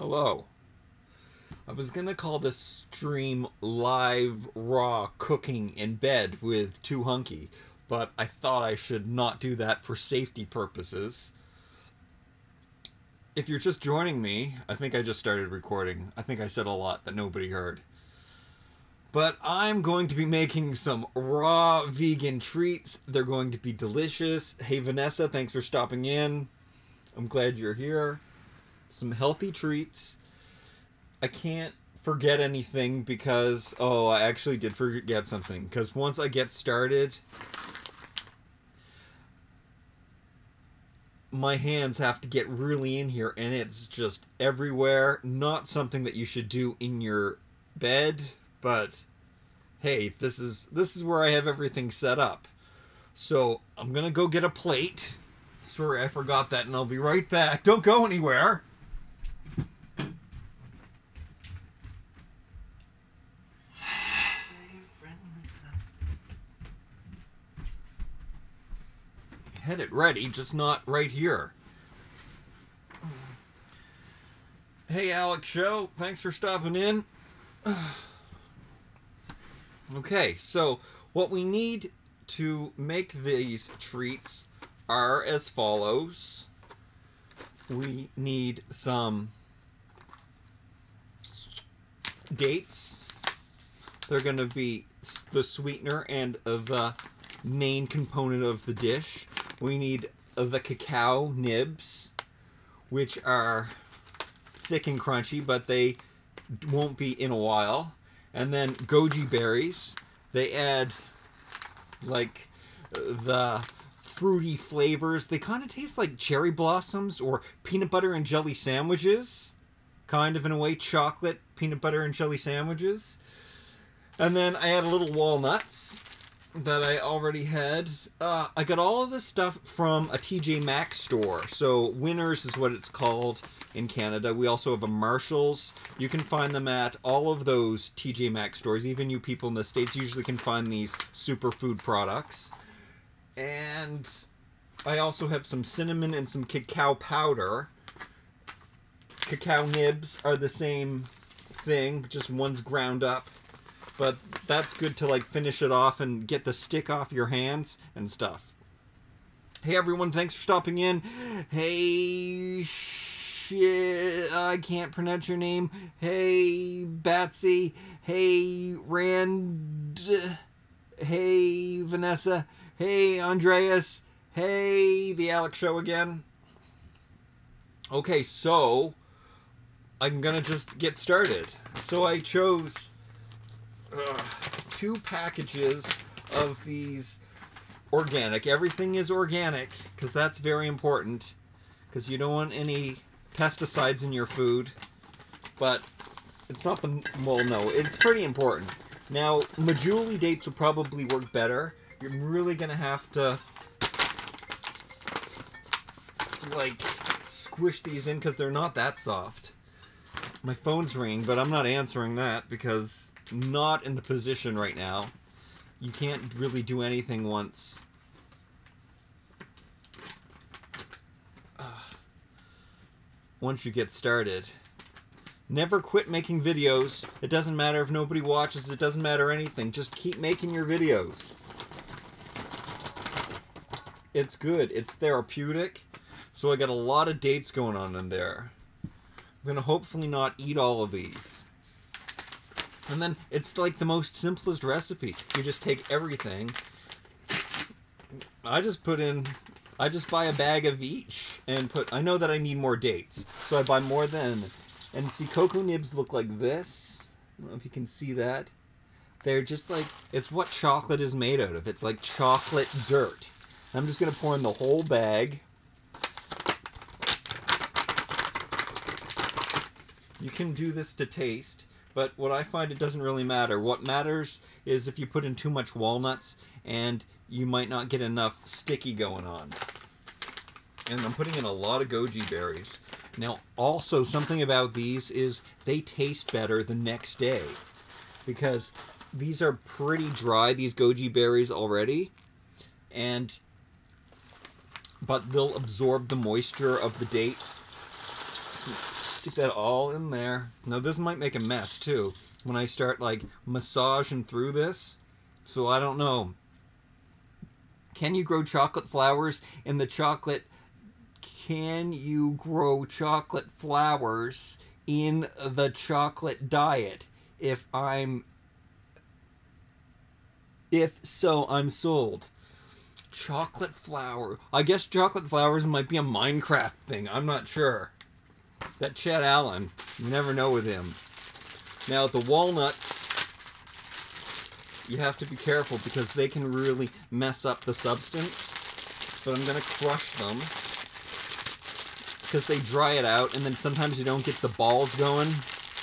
Hello. I was gonna call this stream live raw cooking in bed with toohunky, but I thought I should not do that for safety purposes. If you're just joining me, I think I just started recording. I think I said a lot that nobody heard. But I'm going to be making some raw vegan treats. They're going to be delicious. Hey Vanessa, thanks for stopping in. I'm glad you're here. Some healthy treats. I can't forget anything because, oh, I actually did forget something. Because once I get started, my hands have to get really in here and it's just everywhere. Not something that you should do in your bed, but hey, this is where I have everything set up. So I'm gonna go get a plate. Sorry, I forgot that, and I'll be right back. Don't go anywhere. Had it ready, just not right here. Hey Alex Show, thanks for stopping in. Okay, so what we need to make these treats are as follows. We need some dates. They're going to be the sweetener and the main component of the dish. We need the cacao nibs, which are thick and crunchy, but they won't be in a while. And then goji berries. They add like the fruity flavors. They kind of taste like cherry blossoms or peanut butter and jelly sandwiches. Kind of in a way, chocolate peanut butter and jelly sandwiches. And then I add a little walnuts that I already had. I got all of this stuff from a TJ Maxx store. So Winners is what it's called in Canada. We also have a Marshalls. You can find them at all of those TJ Maxx stores. Even you people in the States usually can find these Superfood products. And I also have some cinnamon and some cacao powder. Cacao nibs are the same thing, just one's ground up. But that's good to like finish it off and get the stick off your hands and stuff. Hey everyone, thanks for stopping in. Hey shit, I can't pronounce your name. Hey Batsy. Hey Rand. Hey Vanessa. Hey Andreas. Hey the Alex Show again. Okay, so I'm gonna just get started. So I chose 2 packages of these organic. Everything is organic because that's very important because you don't want any pesticides in your food. But it's not the, well, no, it's pretty important. Now, majuli dates will probably work better. You're really gonna have to like squish these in because they're not that soft. My phone's ringing, but I'm not answering that because not in the position right now. You can't really do anything once. Once you get started. Never quit making videos. It doesn't matter if nobody watches. It doesn't matter anything. Just keep making your videos. It's good. It's therapeutic. So I got a lot of dates going on in there. I'm going to hopefully not eat all of these. And then it's like the most simplest recipe. You just take everything. I just buy a bag of each and I know that I need more dates. So I buy more than, and see, cocoa nibs look like this. I don't know if you can see that. They're just like, it's what chocolate is made out of. It's like chocolate dirt. I'm just going to pour in the whole bag. You can do this to taste. But what I find, it doesn't really matter. What matters is if you put in too much walnuts and you might not get enough sticky going on. And I'm putting in a lot of goji berries. Now, also, something about these is they taste better the next day. Because these are pretty dry, these goji berries already. But they'll absorb the moisture of the dates. Get that all in there. Now this might make a mess too when I start like massaging through this. So I don't know. Can you grow chocolate flowers in the chocolate? Can you grow chocolate flowers in the chocolate diet? If so, I'm sold. Chocolate flower. I guess chocolate flowers might be a Minecraft thing. I'm not sure. That Chad Allen. You never know with him. Now, the walnuts, you have to be careful because they can really mess up the substance. But I'm going to crush them because they dry it out, and then sometimes you don't get the balls going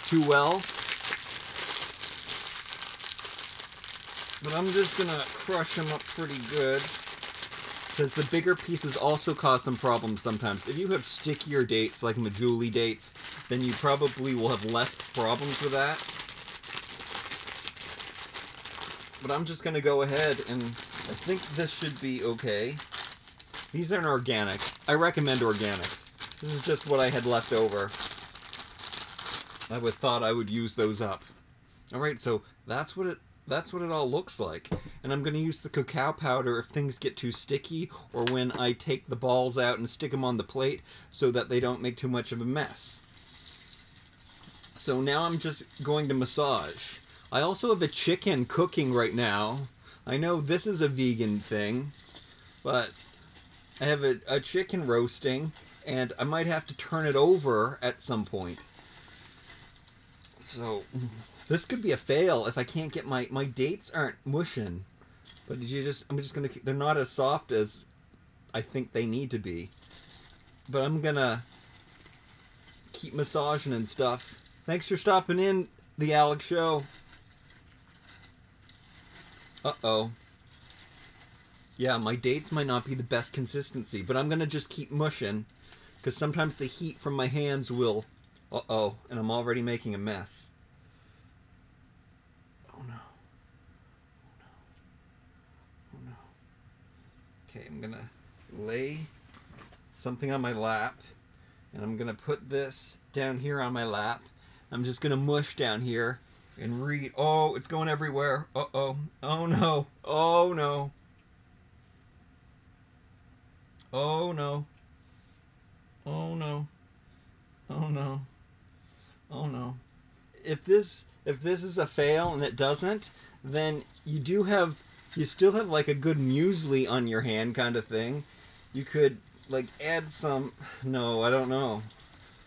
too well. But I'm just going to crush them up pretty good because the bigger pieces also cause some problems sometimes. If you have stickier dates, like majuli dates, then you probably will have less problems with that. But I'm just going to go ahead and I think this should be okay. These aren't organic. I recommend organic. This is just what I had left over. I thought I would use those up. Alright, so that's what it all looks like. And I'm going to use the cacao powder if things get too sticky or when I take the balls out and stick them on the plate so that they don't make too much of a mess. So now I'm just going to massage. I also have a chicken cooking right now. I know this is a vegan thing, but I have a chicken roasting and I might have to turn it over at some point. So this could be a fail if I can't get my dates aren't mushing. But I'm just gonna, they're not as soft as I think they need to be. But I'm gonna keep massaging and stuff. Thanks for stopping in, the Alex Show. Uh-oh. Yeah, my dates might not be the best consistency, but I'm gonna just keep mushing because sometimes the heat from my hands will... Uh-oh, and I'm already making a mess. Oh no. Oh no. Okay, I'm gonna lay something on my lap, and I'm gonna put this down here on my lap. I'm just gonna mush down here and read. Oh, it's going everywhere. Uh-oh. Oh no. Oh no. Oh no. Oh no. Oh no. Oh no. If this is a fail and it doesn't, then you still have like a good muesli on your hand kind of thing. You could like add some, no, I don't know.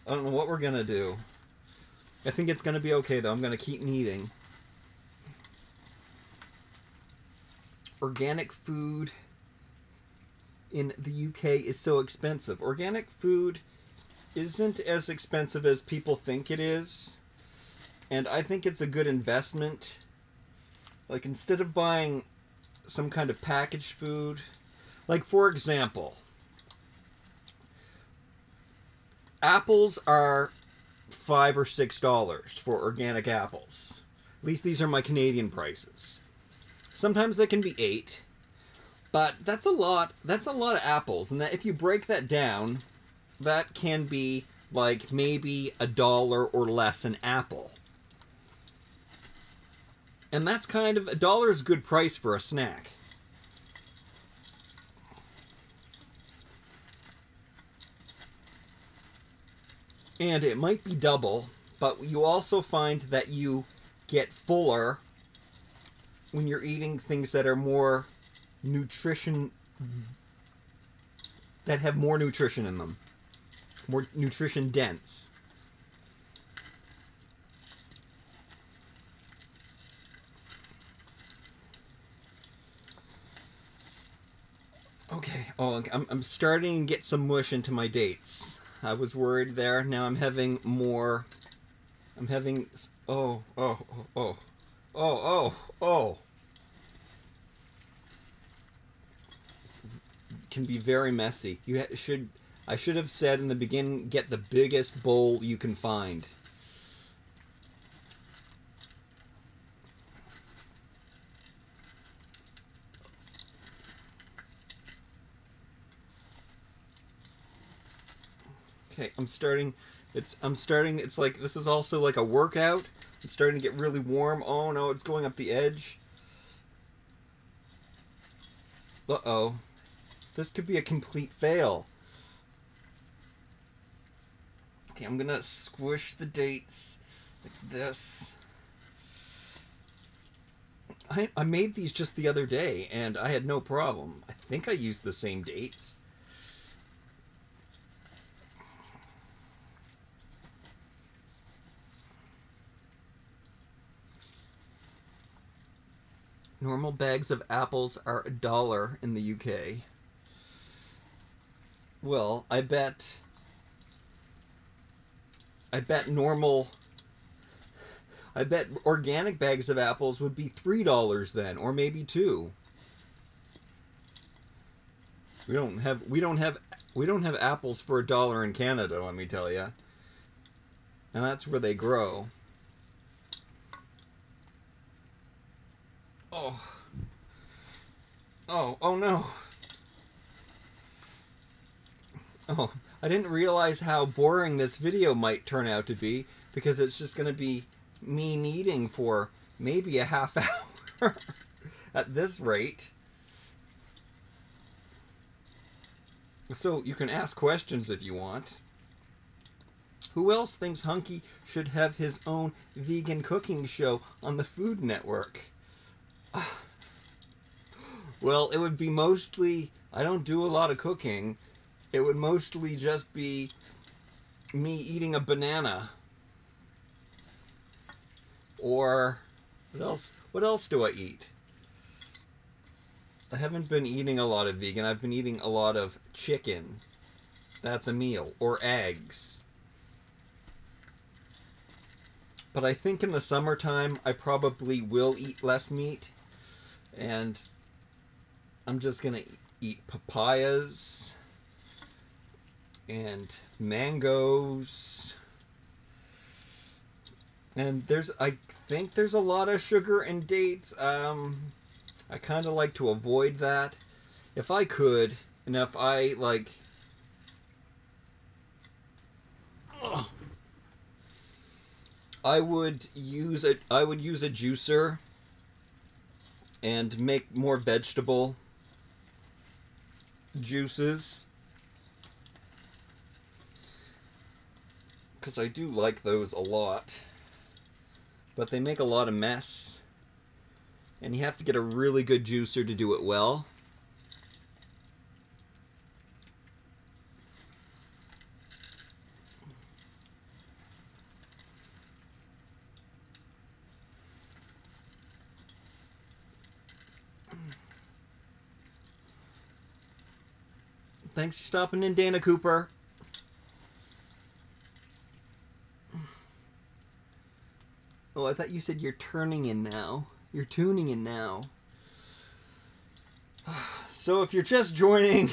I don't know what we're gonna do. I think it's gonna be okay though. I'm gonna keep kneading. Organic food in the UK is so expensive. Organic food isn't as expensive as people think it is. And I think it's a good investment. Like, instead of buying some kind of packaged food, like, for example, apples are $5 or $6 for organic apples. At least these are my Canadian prices. Sometimes they can be $8, but that's a lot of apples. And that if you break that down, that can be like maybe $1 or less an apple. And that's kind of, $1 is a good price for a snack. And it might be double, but you also find that you get fuller when you're eating things that are more nutrition, that have more nutrition in them. More nutrition dense. Okay, oh, I'm starting to get some mush into my dates. I was worried there. Now I'm having more. I'm having. Oh. This can be very messy. I should have said in the beginning, get the biggest bowl you can find. Okay, I'm starting I'm starting, it's like, this is also like a workout. I'm starting to get really warm. Oh no, it's going up the edge. Uh-oh. This could be a complete fail. Okay, I'm gonna squish the dates like this. I made these just the other day, and I had no problem. I think I used the same dates. Normal bags of apples are $1 in the UK. Well, I bet normal... I bet organic bags of apples would be $3 then, or maybe $2. We don't have apples for $1 in Canada, let me tell you. And that's where they grow. Oh. Oh no. Oh, I didn't realize how boring this video might turn out to be, because it's just going to be me kneading for maybe a half hour at this rate. So you can ask questions if you want. Who else thinks Hunky should have his own vegan cooking show on the Food Network? Well, it would be mostly... I don't do a lot of cooking. It would mostly just be me eating a banana. Or... What else do I eat? I haven't been eating a lot of vegan. I've been eating a lot of chicken. That's a meal. Or eggs. But I think in the summertime, I probably will eat less meat. And I'm just going to eat papayas and mangoes. And I think there's a lot of sugar and dates. I kind of like to avoid that. If I could, and if I, like... I would use a juicer and make more vegetable juices, because I do like those a lot, but they make a lot of mess, and you have to get a really good juicer to do it well. Thanks for stopping in, Dana Cooper. Oh, I thought you said you're turning in now. You're tuning in now. So if you're just joining,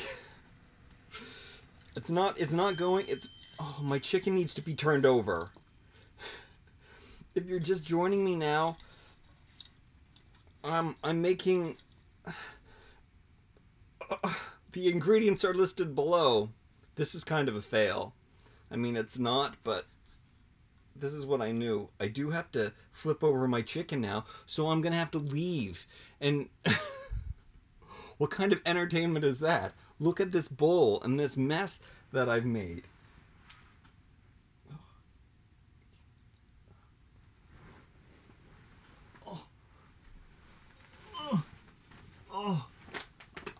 oh, my chicken needs to be turned over. If you're just joining me now, I'm making... The ingredients are listed below. This is kind of a fail. I mean, it's not, but this is what I knew. I do have to flip over my chicken now, so I'm going to have to leave. And what kind of entertainment is that? Look at this bowl and this mess that I've made. Oh.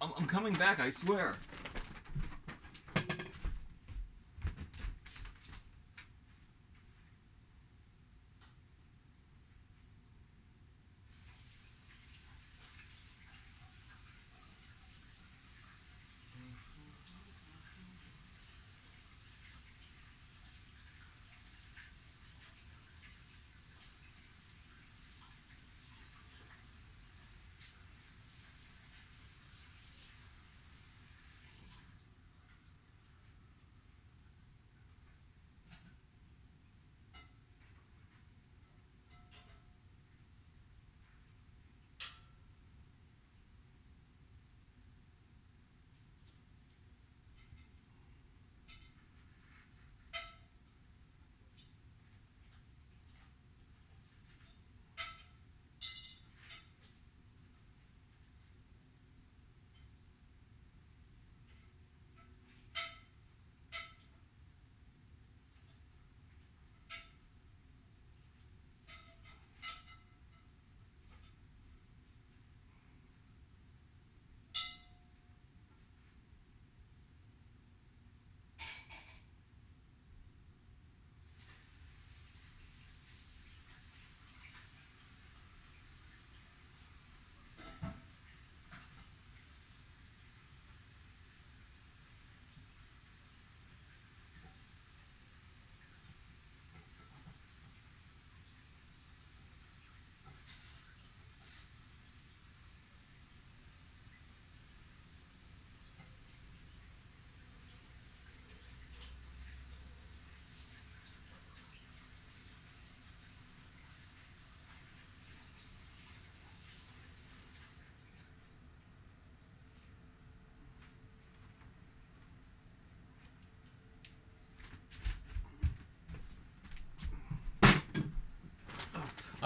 I'm coming back, I swear.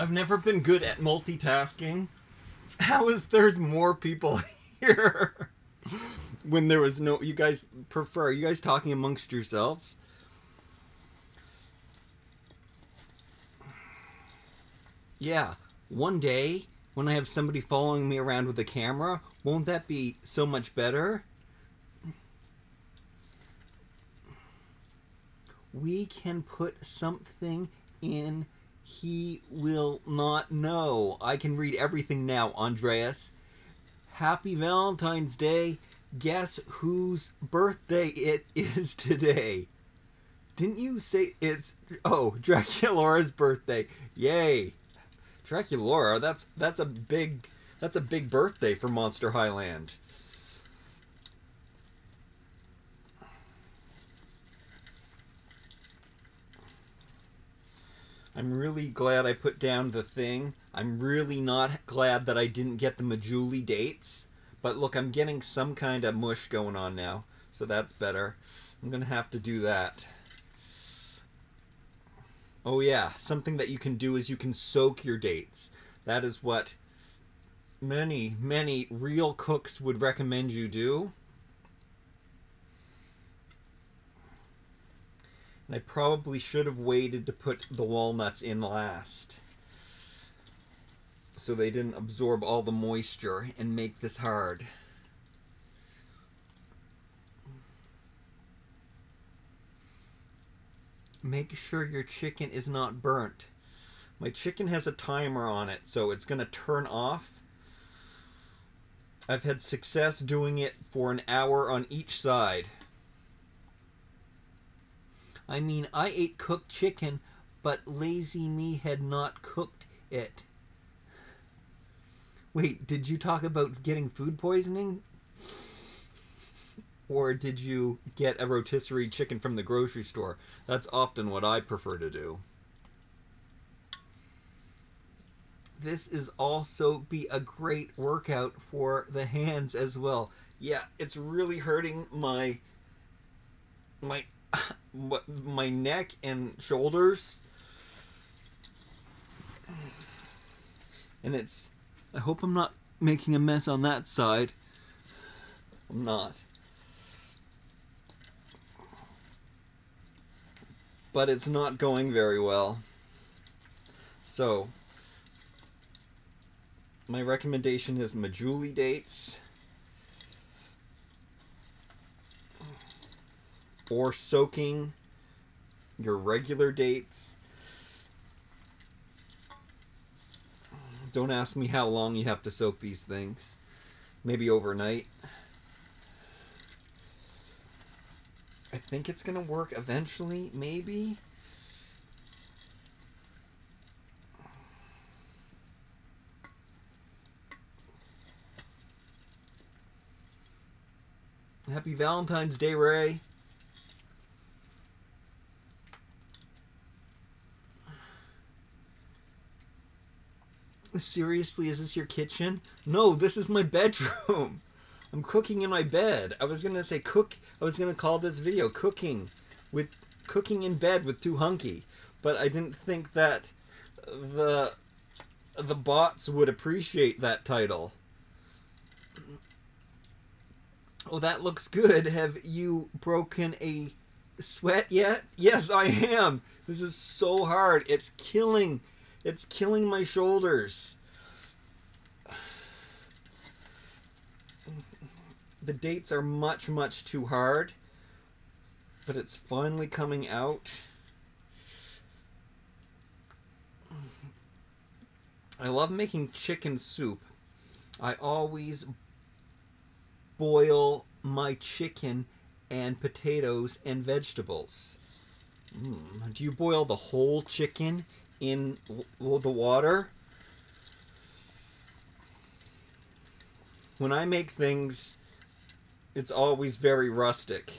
I've never been good at multitasking. How is there's more people here when there was no... You guys prefer... Are you guys talking amongst yourselves? Yeah. One day, when I have somebody following me around with a camera, won't that be so much better? We can put something in... He will not know. I can read everything now, Andreas. Happy Valentine's Day. Guess whose birthday it is today? Didn't you say it's... Oh, Draculaura's birthday. Yay. Draculaura, that's a big birthday for Monster Highland. I'm really glad I put down the thing. I'm really not glad that I didn't get the Majuli dates. But look, I'm getting some kind of mush going on now. So that's better. I'm going to have to do that. Oh yeah, something that you can do is you can soak your dates. That is what many, many real cooks would recommend you do. And I probably should have waited to put the walnuts in last, so they didn't absorb all the moisture and make this hard. Make sure your chicken is not burnt. My chicken has a timer on it, so it's going to turn off. I've had success doing it for an hour on each side. I mean, I ate cooked chicken, but lazy me had not cooked it. Wait, did you talk about getting food poisoning? Or did you get a rotisserie chicken from the grocery store? That's often what I prefer to do. This is also be a great workout for the hands as well. Yeah, it's really hurting my neck and shoulders. And it's... I hope I'm not making a mess on that side. I'm not. But it's not going very well. So, my recommendation is Majuli dates. Or soaking your regular dates. Don't ask me how long you have to soak these things. Maybe overnight. I think it's going to work eventually, maybe. Happy Valentine's Day, Ray. Seriously, is this your kitchen? No, this is my bedroom. I'm cooking in my bed. I was gonna say I was gonna call this video cooking in bed with toohunky, but I didn't think that the bots would appreciate that title. Oh, that looks good. Have you broken a sweat yet? Yes, I am. This is so hard. It's killing my shoulders. The dates are much, much too hard, but it's finally coming out. I love making chicken soup. I always boil my chicken and potatoes and vegetables. Do you boil the whole chicken in the water? When I make things, it's always very rustic.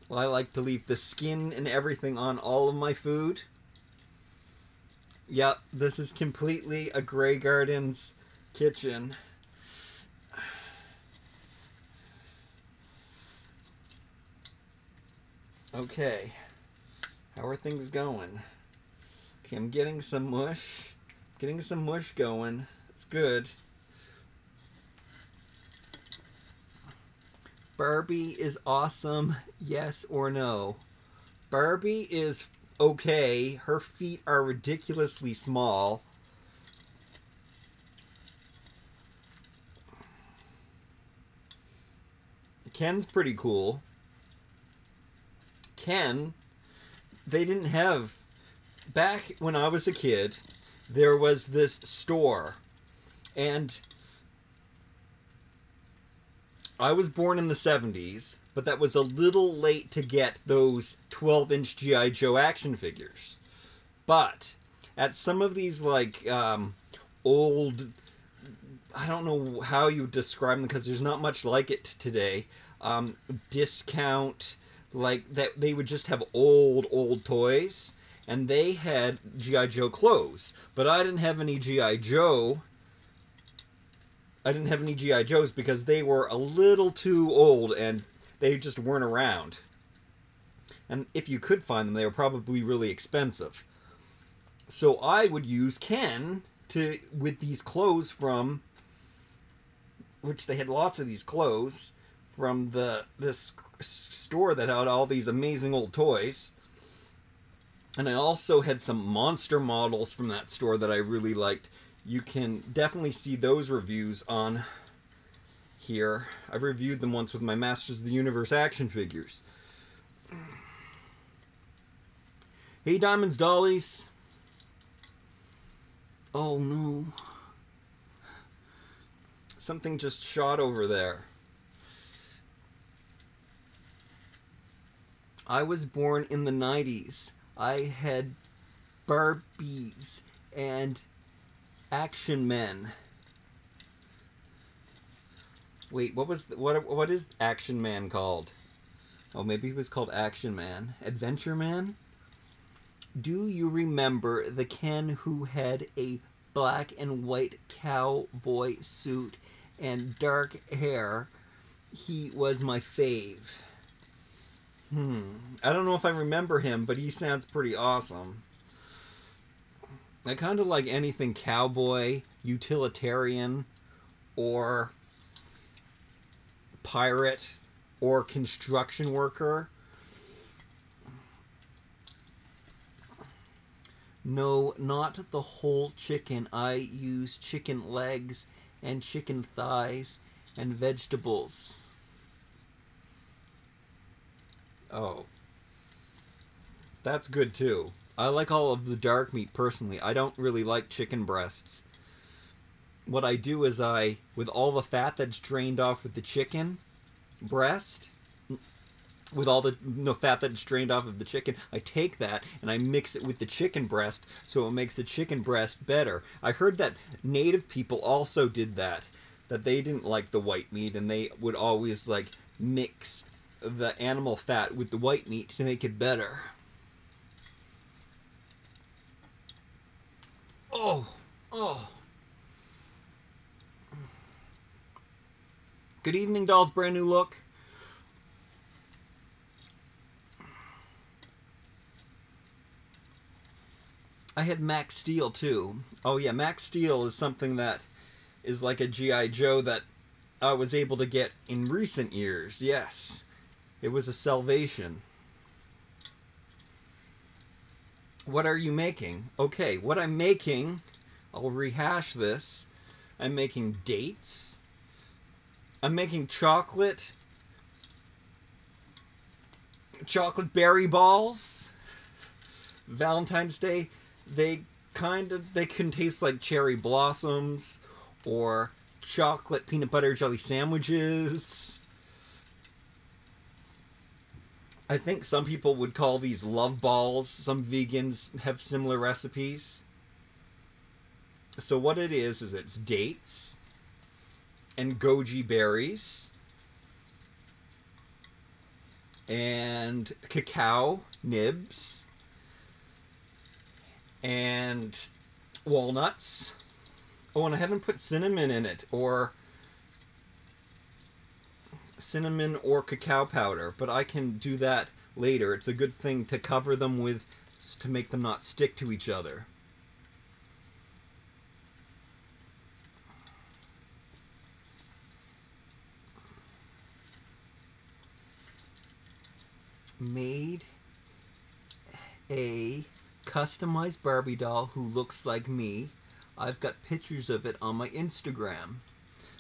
Well, I like to leave the skin and everything on all of my food. Yep, this is completely a Grey Gardens kitchen. Okay. How are things going? Okay, I'm getting some mush. Getting some mush going. It's good. Barbie is awesome, yes or no? Barbie is okay. Her feet are ridiculously small. Ken's pretty cool. Ken, they didn't have... Back when I was a kid, there was this store. And I was born in the 70s, but that was a little late to get those 12-inch G.I. Joe action figures. But at some of these, like, old... I don't know how you would describe them because there's not much like it today. Discount, like, that they would just have old toys. And they had G.I. Joe clothes. But I didn't have any G.I. Joe. I didn't have any G.I. Joes because they were a little too old and they just weren't around. And if you could find them, they were probably really expensive. So I would use Ken with these clothes from, which they had lots of these clothes from this store that had all these amazing old toys. And I also had some monster models from that store that I really liked. You can definitely see those reviews on here. I've reviewed them once with my Masters of the Universe action figures. Hey, Diamonds Dollies. Oh, no. Something just shot over there. I was born in the 90s. I had Barbies and Action Men. Wait, what is Action Man called? Oh, maybe he was called Action Man. Adventure Man? Do you remember the Ken who had a black and white cowboy suit and dark hair? He was my fave. I don't know if I remember him, but he sounds pretty awesome. I kind of like anything cowboy, utilitarian, or pirate, or construction worker. No, not the whole chicken. I use chicken legs and chicken thighs and vegetables. Oh. That's good too. I like all of the dark meat personally. I don't really like chicken breasts. What I do is with all the fat that's drained off with the chicken breast, with all the fat that's drained off of the chicken, I take that and I mix it with the chicken breast so it makes the chicken breast better. I heard that native people also did that they didn't like the white meat and they would always like mix the animal fat with the white meat to make it better. Oh. Good evening, dolls. Brand new look. I had Max Steel too. Oh yeah, Max Steel is something that is like a G.I. Joe that I was able to get in recent years. Yes. It was a salvation. What are you making? Okay, what I'm making, I'll rehash this. I'm making dates. I'm making chocolate berry balls. Valentine's Day, they can taste like cherry blossoms or chocolate peanut butter jelly sandwiches. I think some people would call these love balls. Some vegans have similar recipes. So what it is it's dates and goji berries and cacao nibs and walnuts. Oh, and I haven't put cinnamon in it, or cinnamon or cacao powder, but I can do that later. It's a good thing to cover them with, to make them not stick to each other. Made a customized Barbie doll who looks like me. I've got pictures of it on my Instagram.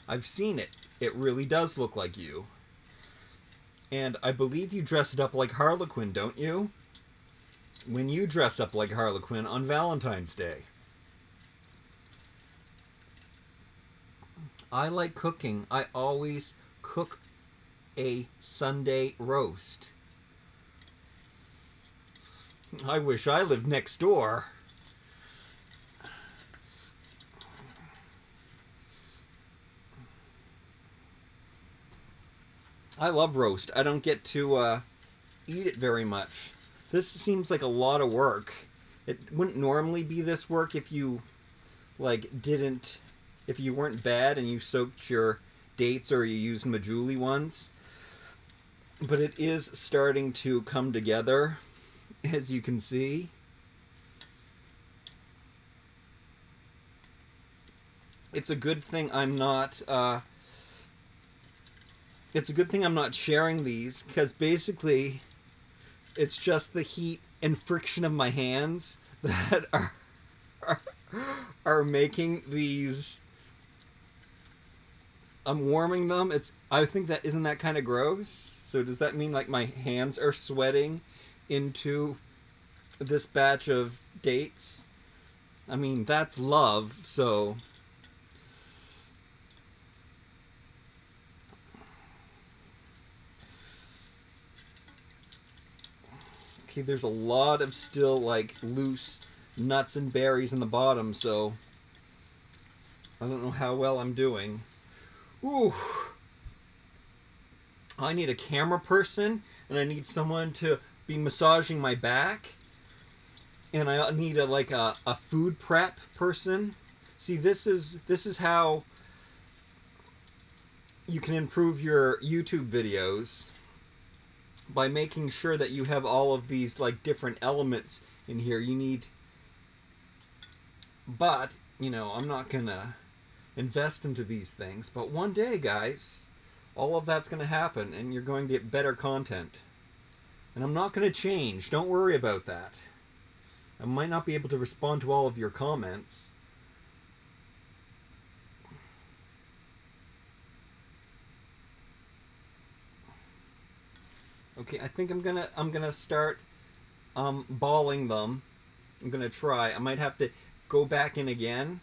I've seen it. It really does look like you. And I believe you dress it up like Harlequin, don't you? When you dress up like Harlequin on Valentine's Day. I like cooking. I always cook a Sunday roast. I wish I lived next door. I love roast. I don't get to eat it very much. This seems like a lot of work. It wouldn't normally be this work if you, like, didn't... If you weren't bad and you soaked your dates or you used majuli ones. But it is starting to come together, as you can see. It's a good thing I'm not... It's a good thing I'm not sharing these, because basically it's just the heat and friction of my hands that are making these... I'm warming them. I think that, isn't that kind of gross? So does that mean like my hands are sweating into this batch of dates? I mean, that's love, so... Okay, there's a lot of still, like, loose nuts and berries in the bottom, so I don't know how well I'm doing. Ooh. I need a camera person, and I need someone to be massaging my back. And I need a food prep person. See, this is how you can improve your YouTube videos, by making sure that you have all of these, like, different elements in here. You need... But, you know, I'm not gonna invest into these things. But one day, guys, all of that's gonna happen, and you're going to get better content. And I'm not gonna change. Don't worry about that. I might not be able to respond to all of your comments. Okay, I think I'm gonna start balling them. I'm gonna try. I might have to go back in again.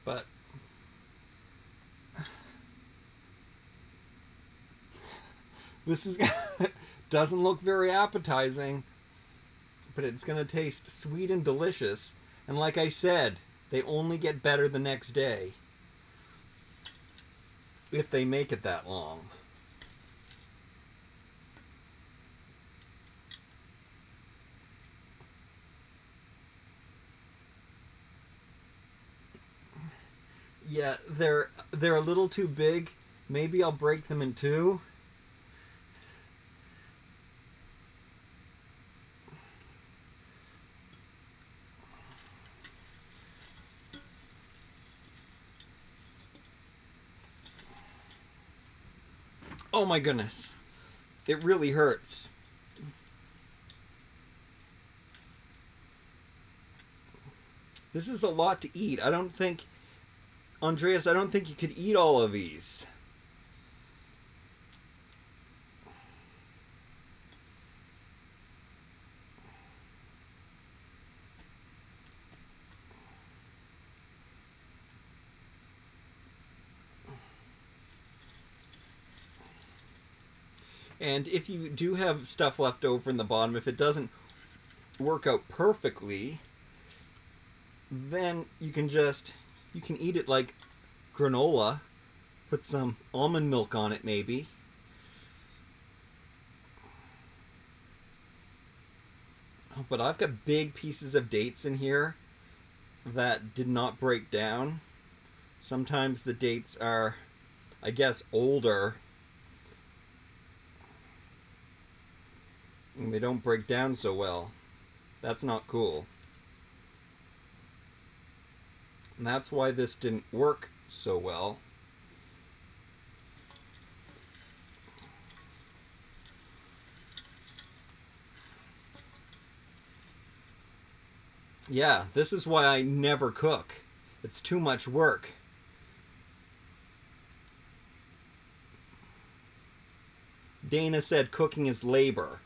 But this is doesn't look very appetizing, but it's gonna taste sweet and delicious. And like I said, they only get better the next day, if they make it that long. Yeah, they're a little too big. Maybe I'll break them in two. Oh my goodness. It really hurts. This is a lot to eat. I don't think, Andreas, I don't think you could eat all of these. And if you do have stuff left over in the bottom, if it doesn't work out perfectly, then you can eat it like granola. Put some almond milk on it, maybe. Oh, but I've got big pieces of dates in here that did not break down. Sometimes the dates are, I guess, older And they don't break down so well. That's not cool. And that's why this didn't work so well. Yeah, this is why I never cook. It's too much work. Dana said cooking is labor.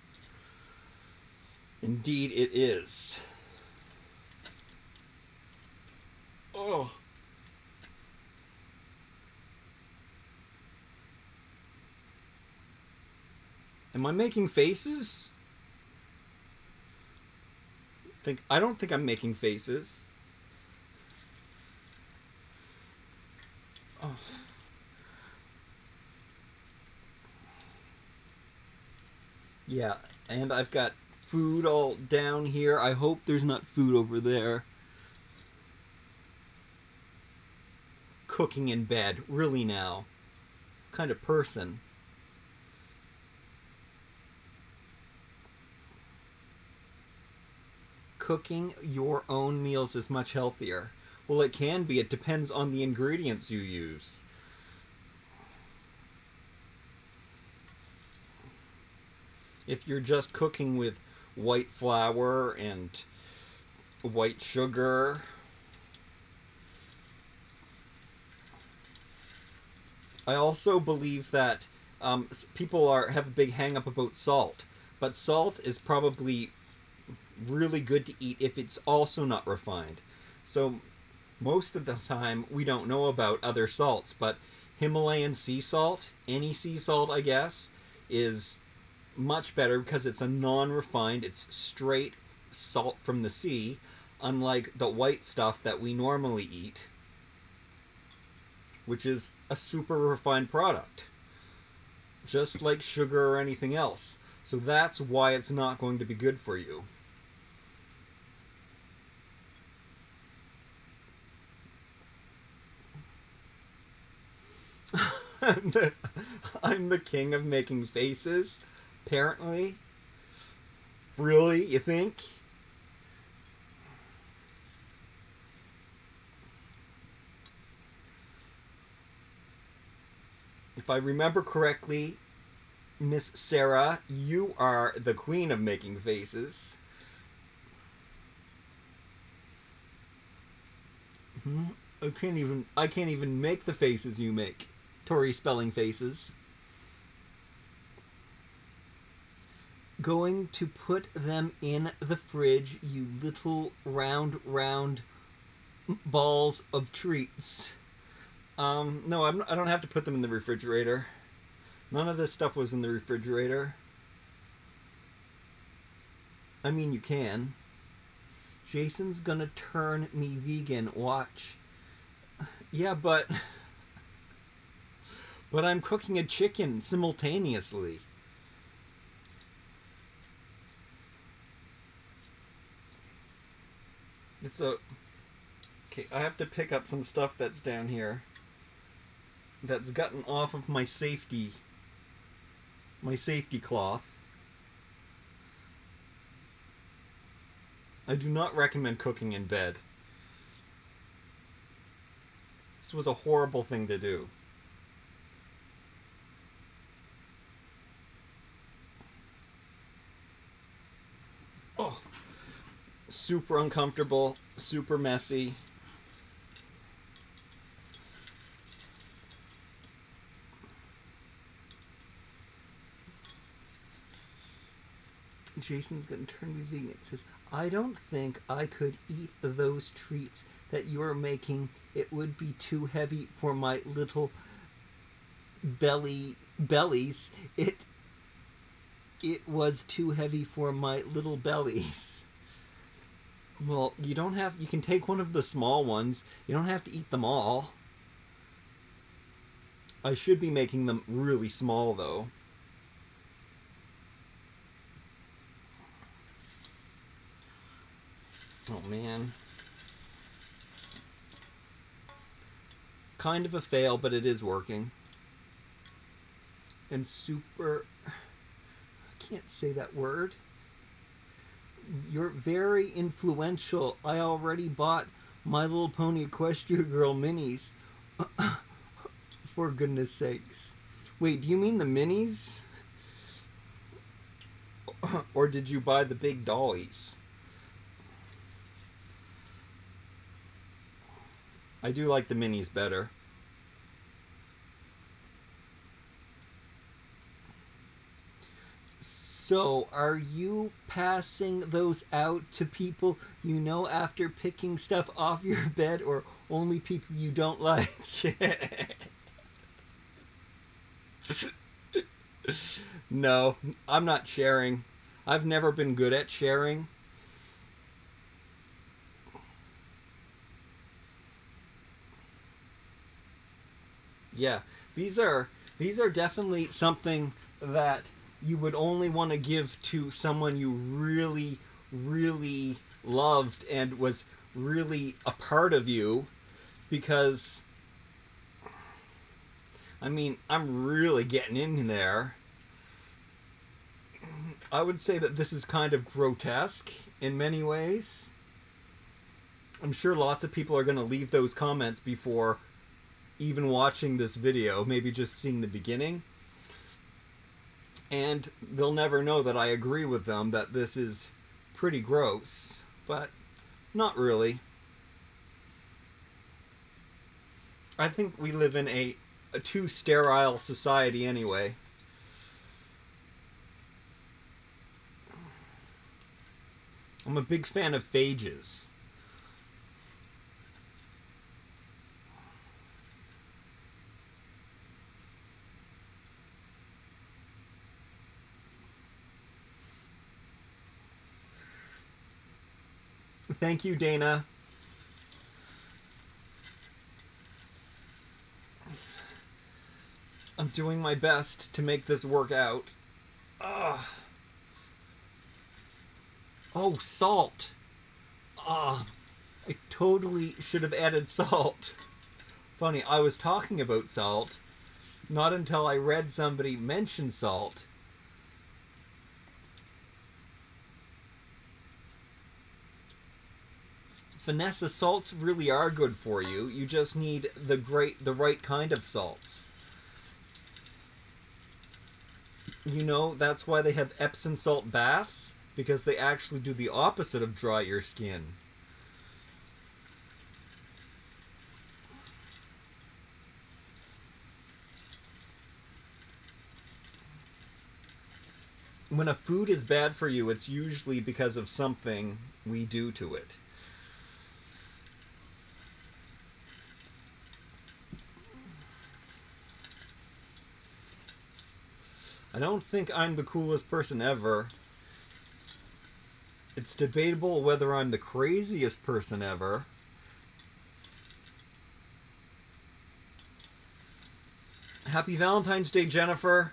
Indeed it is. Oh. Am I making faces? I don't think I'm making faces. Oh. Yeah, and I've got food all down here. I hope there's not food over there. Cooking in bed, really now? What kind of person? Cooking your own meals is much healthier. Well, it can be. It depends on the ingredients you use. If you're just cooking with white flour and white sugar, I also believe that people have a big hang up about salt, but salt is probably really good to eat if it's also not refined. So most of the time we don't know about other salts, but Himalayan sea salt, any sea salt I guess, is much better because it's a non-refined, it's straight salt from the sea, unlike the white stuff that we normally eat, which is a super refined product, just like sugar or anything else. So that's why it's not going to be good for you. I'm the king of making faces, apparently. Really, you think? If I remember correctly, Miss Sarah, you are the queen of making faces. I can't even make the faces you make. Tori spelling faces. Going to put them in the fridge, you little round balls of treats. No, I don't have to put them in the refrigerator. None of this stuff was in the refrigerator. I mean, you can. Jason's gonna turn me vegan. Watch. Yeah, but I'm cooking a chicken simultaneously. Okay, I have to pick up some stuff that's down here that's gotten off of my safety cloth. I do not recommend cooking in bed. This was a horrible thing to do. Oh, super uncomfortable, super messy. Jason's gonna turn me vegan. It says, I don't think I could eat those treats that you're making. It would be too heavy for my little bellies. It was too heavy for my little bellies. Well, you can take one of the small ones. You don't have to eat them all. I should be making them really small, though. Oh, man. Kind of a fail, but it is working. And super... I can't say that word. You're very influential. I already bought My Little Pony Equestria Girl minis. For goodness sakes. Wait, do you mean the minis? Or did you buy the big dollies? I do like the minis better. So, are you passing those out to people you know after picking stuff off your bed, or only people you don't like? No, I'm not sharing. I've never been good at sharing. Yeah, these are definitely something that you would only want to give to someone you really, really loved and was really a part of you, because I mean, I'm really getting in there. I would say that this is kind of grotesque in many ways. I'm sure lots of people are going to leave those comments before even watching this video, maybe just seeing the beginning. And they'll never know that I agree with them that this is pretty gross, but not really. I think we live in a too sterile society anyway. I'm a big fan of phages. Thank you, Dana. I'm doing my best to make this work out. Ugh. Oh, salt. I totally should have added salt. Funny, I was talking about salt, not until I read somebody mention salt. Vanessa, salts really are good for you. You just need the right kind of salts. You know, that's why they have Epsom salt baths, because they actually do the opposite of dry your skin. When a food is bad for you, it's usually because of something we do to it. I don't think I'm the coolest person ever. It's debatable whether I'm the craziest person ever. Happy Valentine's Day, Jennifer.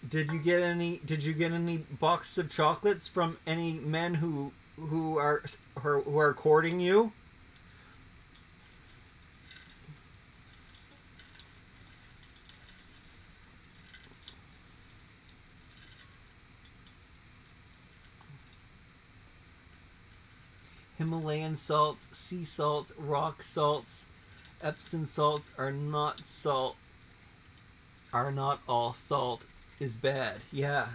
Did you get any boxes of chocolates from any men who are courting you? Himalayan salts, sea salts, rock salts, Epsom salts are not salt. Are not all salt is bad. Yeah,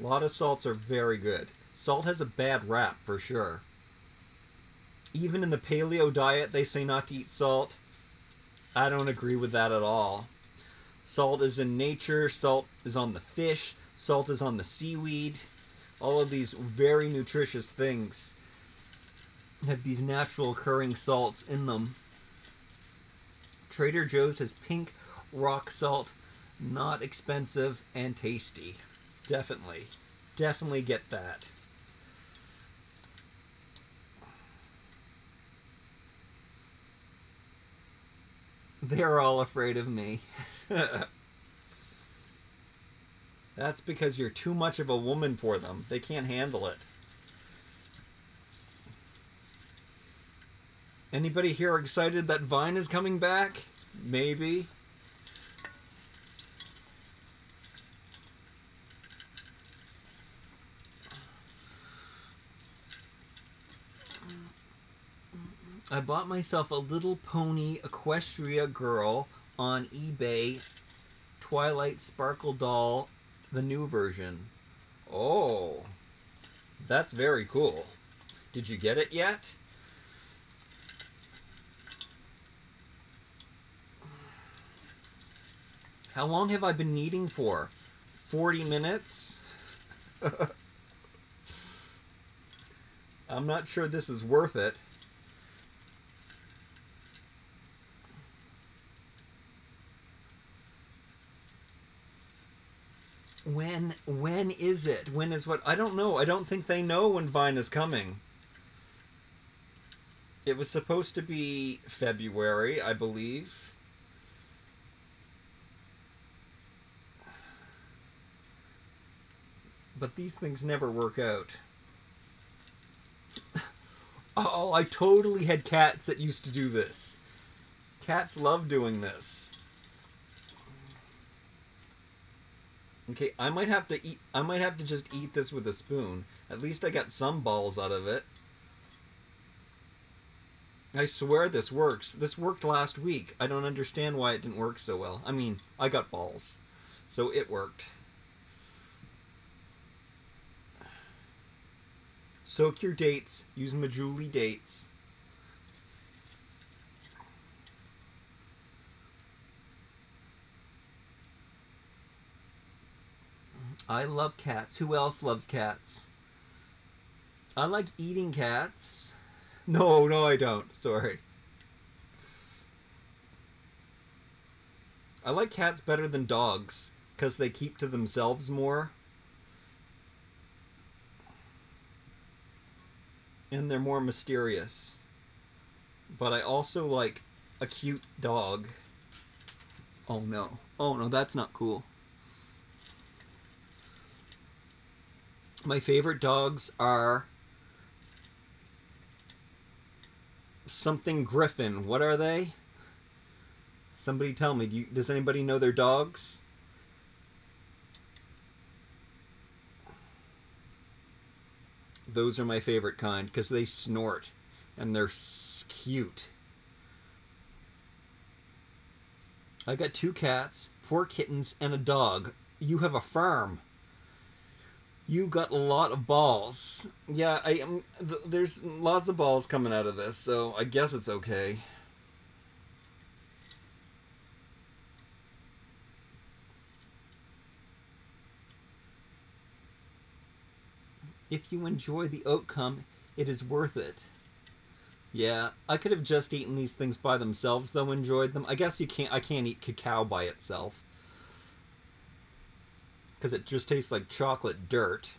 a lot of salts are very good. Salt has a bad rap for sure. Even in the paleo diet, they say not to eat salt. I don't agree with that at all. Salt is in nature. Salt is on the fish. Salt is on the seaweed. All of these very nutritious things have these natural occurring salts in them. Trader Joe's has pink rock salt, not expensive and tasty. Definitely get that. They're all afraid of me. That's because you're too much of a woman for them. They can't handle it. Anybody here excited that Vine is coming back? Maybe. I bought myself a little pony Equestria girl on eBay. Twilight Sparkle doll, the new version. Oh, that's very cool. Did you get it yet? How long have I been kneading for? 40 minutes? I'm not sure this is worth it. When is it? When is what? I don't know. I don't think they know when Vine is coming. It was supposed to be February, I believe. But these things never work out. Oh, I totally had cats that used to do this. Cats love doing this. Okay, I might have to just eat this with a spoon. At least I got some balls out of it. I swear this works. This worked last week. I don't understand why it didn't work so well. I mean, I got balls. So it worked. Soak your dates. Use Majuli dates. I love cats. Who else loves cats? I like eating cats. No, I don't. Sorry. I like cats better than dogs because they keep to themselves more. And they're more mysterious. But I also like a cute dog. Oh no. Oh no, that's not cool. My favorite dogs are something Griffin. What are they? Somebody tell me. Does anybody know their dogs? Those are my favorite kind because they snort and they're cute. I got 2 cats, 4 kittens, and a dog. You have a farm. You got a lot of balls. Yeah, there's lots of balls coming out of this, so I guess it's okay. If you enjoy the outcome, it is worth it. Yeah, I could have just eaten these things by themselves, though, enjoyed them. I guess you can't. I can't eat cacao by itself. Because it just tastes like chocolate dirt.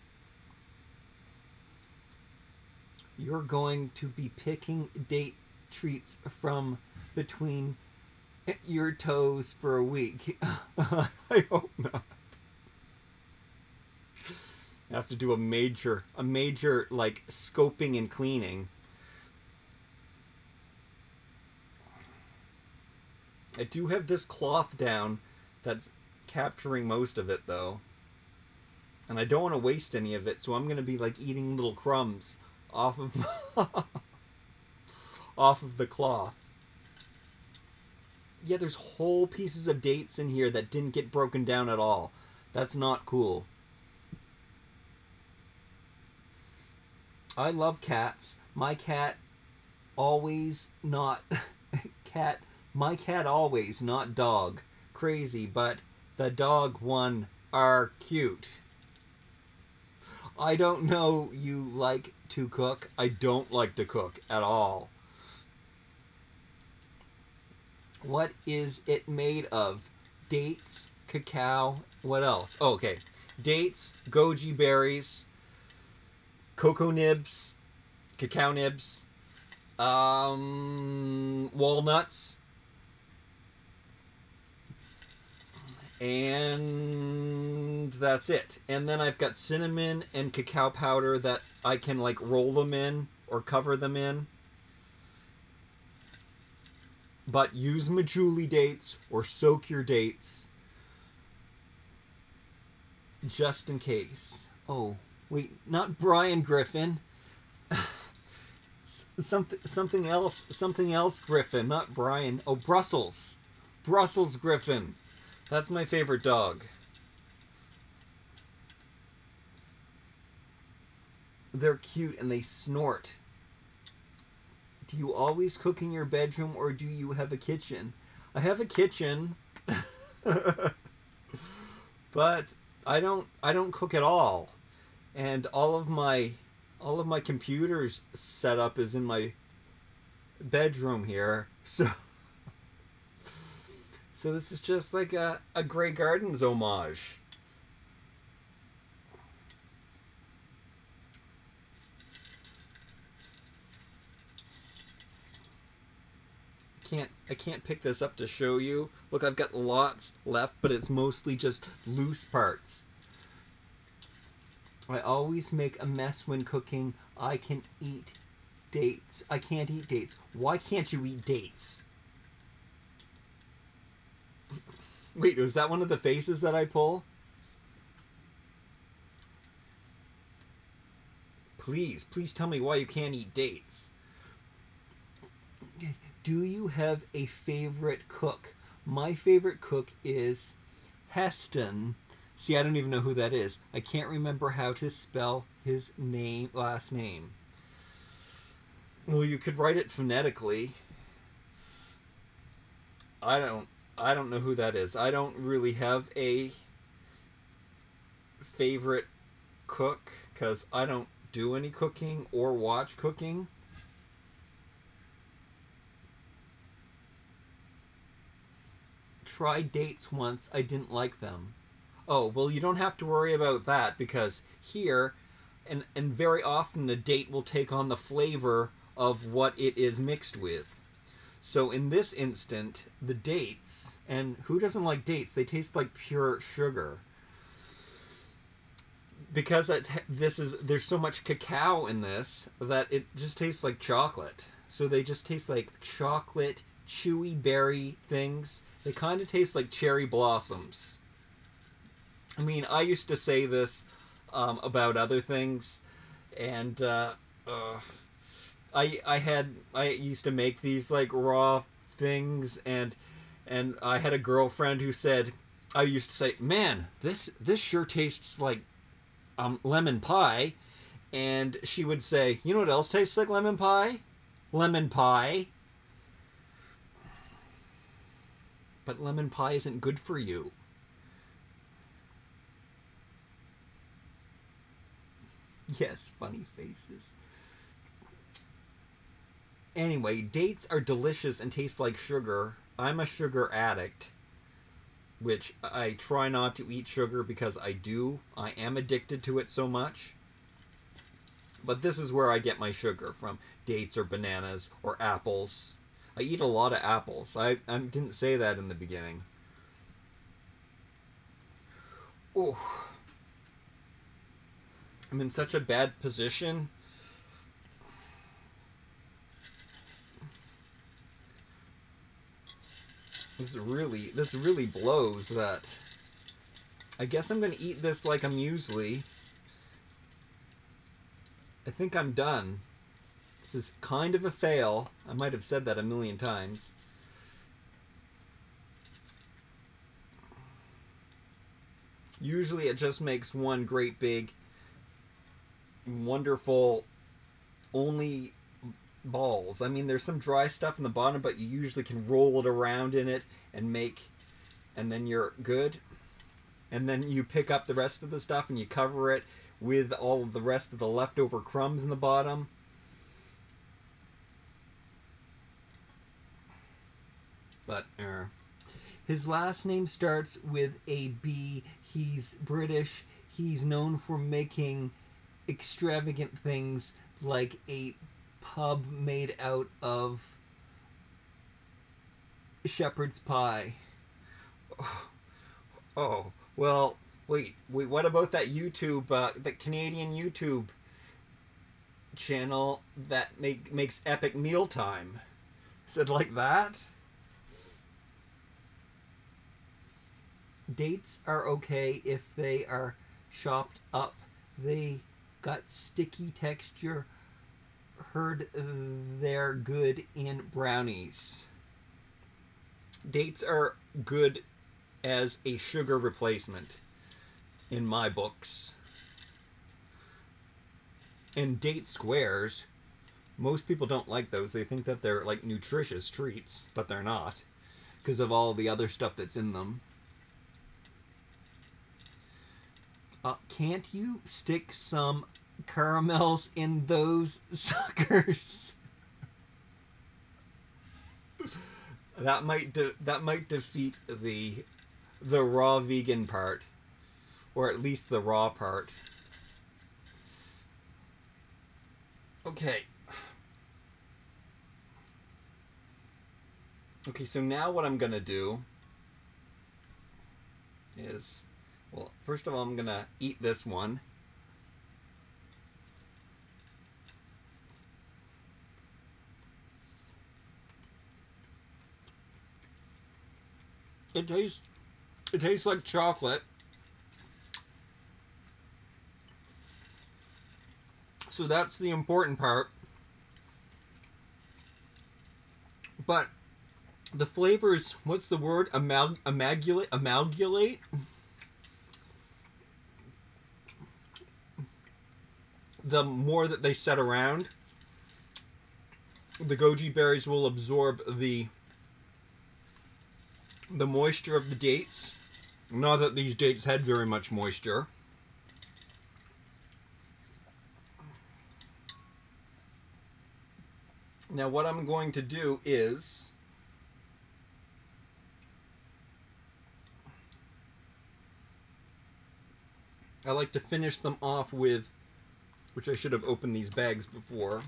You're going to be picking date treats from between your toes for a week. I hope not. I have to do a major like scoping and cleaning. I do have this cloth down that's capturing most of it though. And I don't want to waste any of it, so I'm going to be like eating little crumbs off of off of the cloth. Yeah, there's whole pieces of dates in here that didn't get broken down at all. That's not cool. I love cats. My cat always not my cat always not dog. Crazy, but the dog one are cute. I don't know you like to cook. I don't like to cook at all. What is it made of? Dates, cacao, what else? Oh, okay. Dates, goji berries, cocoa nibs, cacao nibs, walnuts, and that's it. And then I've got cinnamon and cacao powder that I can like roll them in or cover them in. But use Majuli dates or soak your dates just in case. Oh, wait, not Brian Griffin. Something else, Griffin, not Brian. Oh, Brussels. Brussels Griffin. That's my favorite dog. They're cute and they snort. Do you always cook in your bedroom or do you have a kitchen? I have a kitchen. But I don't cook at all. And all of my computer's setup is in my bedroom here. So this is just like a Grey Gardens homage. I can't pick this up to show you. Look, I've got lots left, but it's mostly just loose parts. I always make a mess when cooking. I can eat dates. I can't eat dates. Why can't you eat dates? Wait, was that one of the faces that I pull? Please tell me why you can't eat dates. Do you have a favorite cook? My favorite cook is Heston. See, I don't even know who that is. I can't remember how to spell his last name. Well, you could write it phonetically. I don't know who that is. I don't really have a favorite cook because I don't do any cooking or watch cooking. Tried dates once. I didn't like them. Oh, well, you don't have to worry about that because here, and very often a date will take on the flavor of what it is mixed with. So in this instant, the dates, and who doesn't like dates? They taste like pure sugar. Because there's so much cacao in this that it just tastes like chocolate. So they just taste like chocolate, chewy berry things. They kind of taste like cherry blossoms. I mean, I used to say this about other things, and I used to make these like raw things, and I had a girlfriend who said, I used to say, man, this sure tastes like lemon pie, and she would say, you know what else tastes like lemon pie? Lemon pie. But lemon pie isn't good for you. Yes, funny faces. Anyway, dates are delicious and taste like sugar. I'm a sugar addict, which I try not to eat sugar because I am addicted to it so much. But this is where I get my sugar from, dates or bananas or apples. I eat a lot of apples. I didn't say that in the beginning. Oh, I'm in such a bad position. This really blows that. I guess I'm gonna eat this like a muesli. I think I'm done. This is kind of a fail. I might have said that a million times. Usually it just makes one great big, wonderful, only balls. I mean, there's some dry stuff in the bottom, but you usually can roll it around in it and then you're good. And then you pick up the rest of the stuff and you cover it with all of the rest of the leftover crumbs in the bottom. But, his last name starts with a B. He's British. He's known for making extravagant things like a pub made out of shepherd's pie. Oh, well, wait, what about that YouTube, the Canadian YouTube channel that makes epic mealtime? Is it like that? Dates are okay if they are chopped up. They got sticky texture. heard they're good in brownies. Dates are good as a sugar replacement in my books. And date squares, most people don't like those. They think that they're like nutritious treats, but they're not, because of all the other stuff that's in them. Can't you stick some caramels in those suckers? That might defeat the raw vegan part, or at least the raw part. Okay. Okay, so now what I'm gonna do is, well, first of all, I'm gonna eat this one. It tastes like chocolate. So that's the important part. But the flavors, what's the word? Amalgulate? The more that they set around, the goji berries will absorb the moisture of the dates. Not that these dates had very much moisture. Now what I'm going to do is I like to finish them off with, which I should have opened these bags before.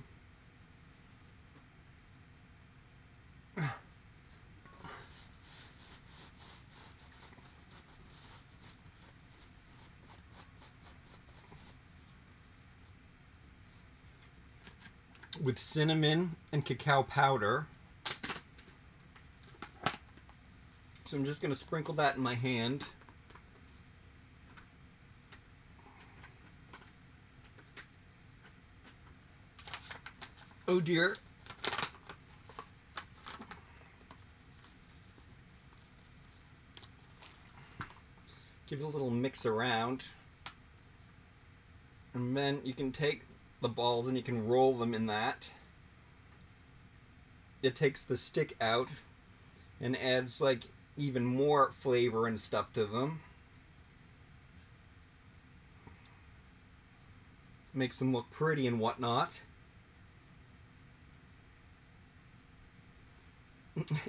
With cinnamon and cacao powder. So I'm just going to sprinkle that in my hand. Oh dear. Give it a little mix around. And then you can take the balls and you can roll them in that. It takes the stick out and adds like even more flavor and stuff to them. Makes them look pretty and whatnot.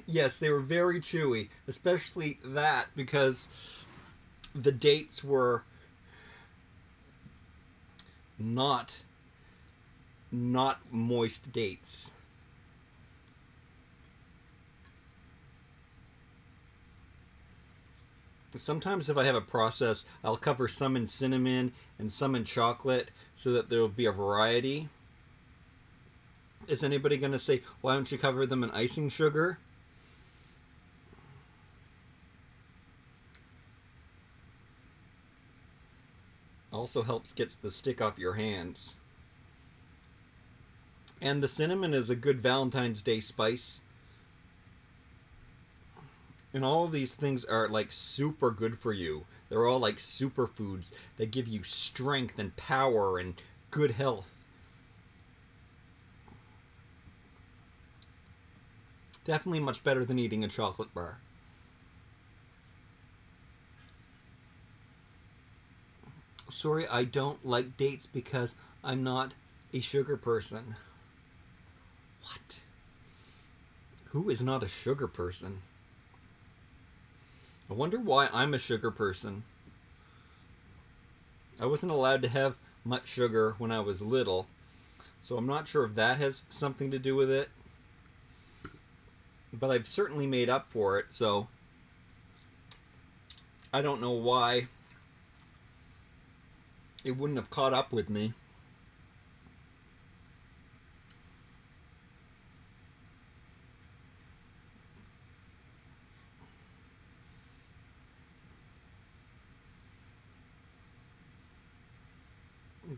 Yes, they were very chewy, especially that because the dates were not moist dates. Sometimes if I have a process, I'll cover some in cinnamon and some in chocolate so that there will be a variety. Is anybody going to say, why don't you cover them in icing sugar? Also helps get the stick off your hands. And the cinnamon is a good Valentine's Day spice. And all of these things are like super good for you. They're all like superfoods. They give you strength and power and good health. Definitely much better than eating a chocolate bar. Sorry, I don't like dates because I'm not a sugar person. What? Who is not a sugar person? I wonder why I'm a sugar person. I wasn't allowed to have much sugar when I was little, so I'm not sure if that has something to do with it. But I've certainly made up for it, so I don't know why it wouldn't have caught up with me.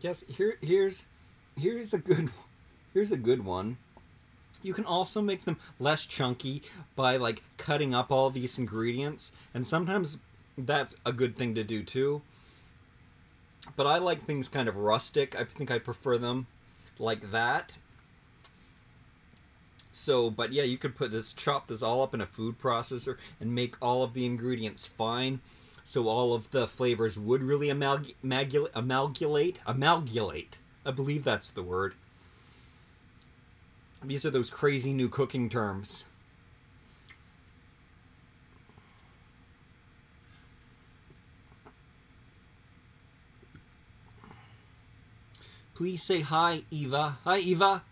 Yes, here's a good Here's a good one. You can also make them less chunky by like cutting up all these ingredients, and sometimes that's a good thing to do too. But I like things kind of rustic. I think I prefer them like that. So, but yeah, you could chop this all up in a food processor and make all of the ingredients fine. So all of the flavors would really amalgamate. I believe that's the word. These are those crazy new cooking terms. Please say hi, Eva. Hi, Eva.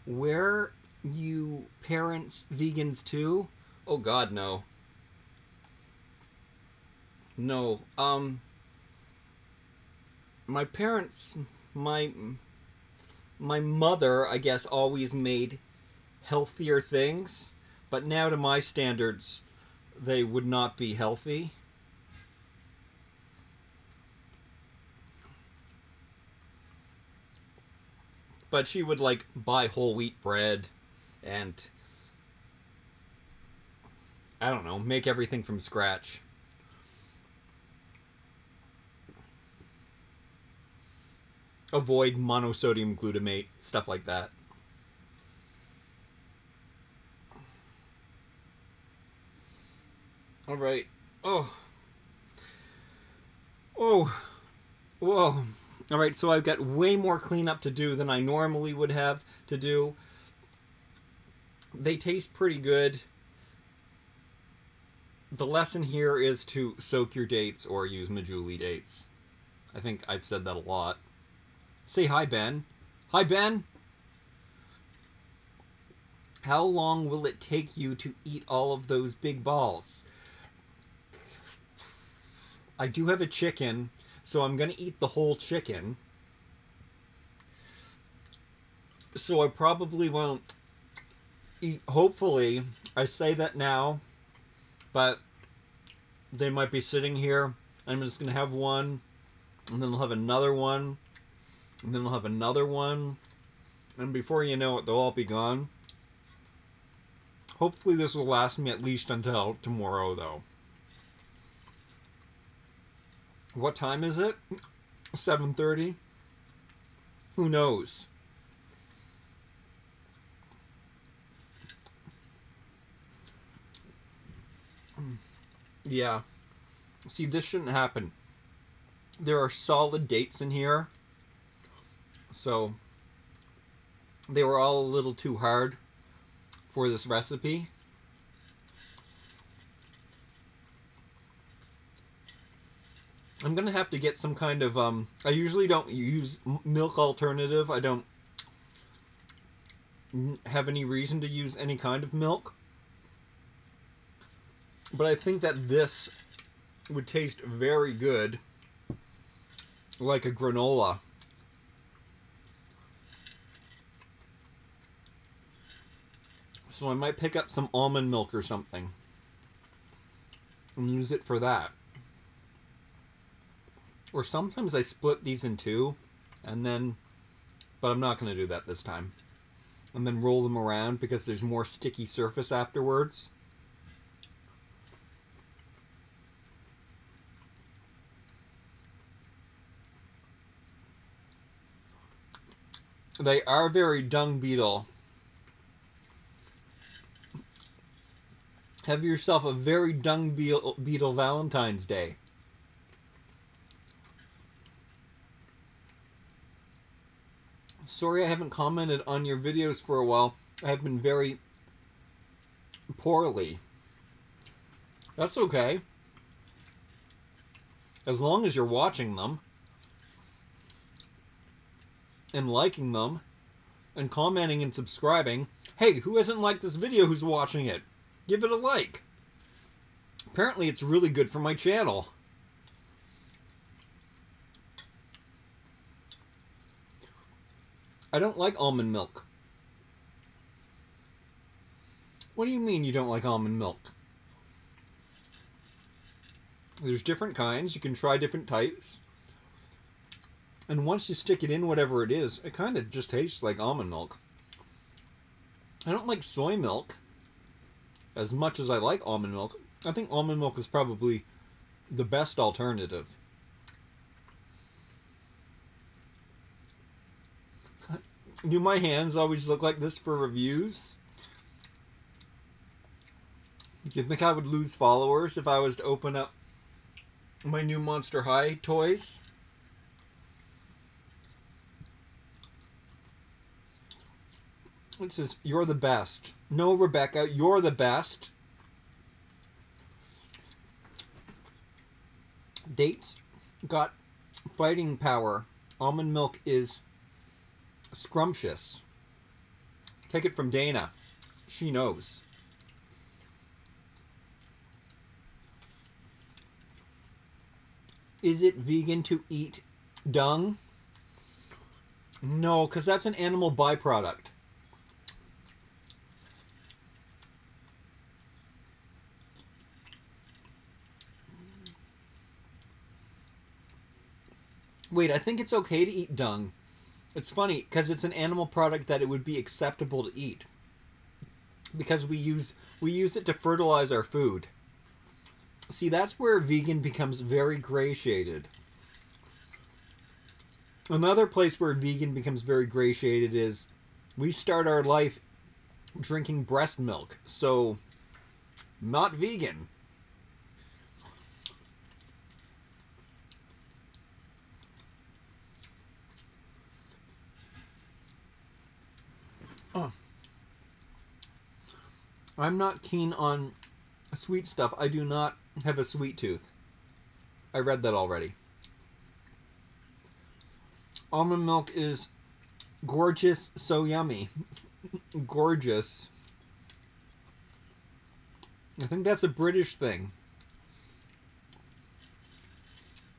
Were you parents vegans too? Oh God, no. No. My parents, my mother, I guess, always made healthier things, but now to my standards, they would not be healthy. But she would like buy whole wheat bread and I don't know, make everything from scratch. Avoid monosodium glutamate, stuff like that. All right. Oh. Oh. Whoa. All right, so I've got way more cleanup to do than I normally would have to do. They taste pretty good. The lesson here is to soak your dates or use Majuli dates. I think I've said that a lot. Say hi, Ben. Hi, Ben. How long will it take you to eat all of those big balls? I do have a chicken, so I'm going to eat the whole chicken. So I probably won't eat, hopefully, I say that now, but they might be sitting here. I'm just going to have one, and then I'll have another one, and then I'll have another one, and before you know it, they'll all be gone. Hopefully this will last me at least until tomorrow, though. What time is it? 7:30? Who knows? Yeah. See, this shouldn't happen. There are solid dates in here. So, they were all a little too hard for this recipe. I'm going to have to get some kind of, I usually don't use milk alternative. I don't have any reason to use any kind of milk. But I think that this would taste very good, like a granola. So I might pick up some almond milk or something and use it for that. Or sometimes I split these in two, and then, but I'm not going to do that this time. And then roll them around because there's more sticky surface afterwards. They are very dung beetle. Have yourself a very dung beetle Valentine's Day. Sorry I haven't commented on your videos for a while. I have been very poorly. That's okay. As long as you're watching them and liking them and commenting and subscribing. Hey, who hasn't liked this video who's watching it? Give it a like. Apparently it's really good for my channel. I don't like almond milk. What do you mean you don't like almond milk? There's different kinds. You can try different types. And once you stick it in whatever it is, it kind of just tastes like almond milk. I don't like soy milk as much as I like almond milk. I think almond milk is probably the best alternative. Do my hands always look like this for reviews? Do you think I would lose followers if I was to open up my new Monster High toys? It says, "You're the best." No, Rebecca, you're the best. Dates got fighting power. Almond milk is scrumptious. Take it from Dana. She knows. Is it vegan to eat dung? No, because that's an animal byproduct. Wait, I think it's okay to eat dung. It's funny, because it's an animal product that it would be acceptable to eat. Because we use it to fertilize our food. See, that's where vegan becomes very gray shaded. Another place where vegan becomes very gray shaded is we start our life drinking breast milk. So, not vegan. Oh. I'm not keen on sweet stuff. I do not have a sweet tooth. I read that already. Almond milk is gorgeous, so yummy. Gorgeous. I think that's a British thing.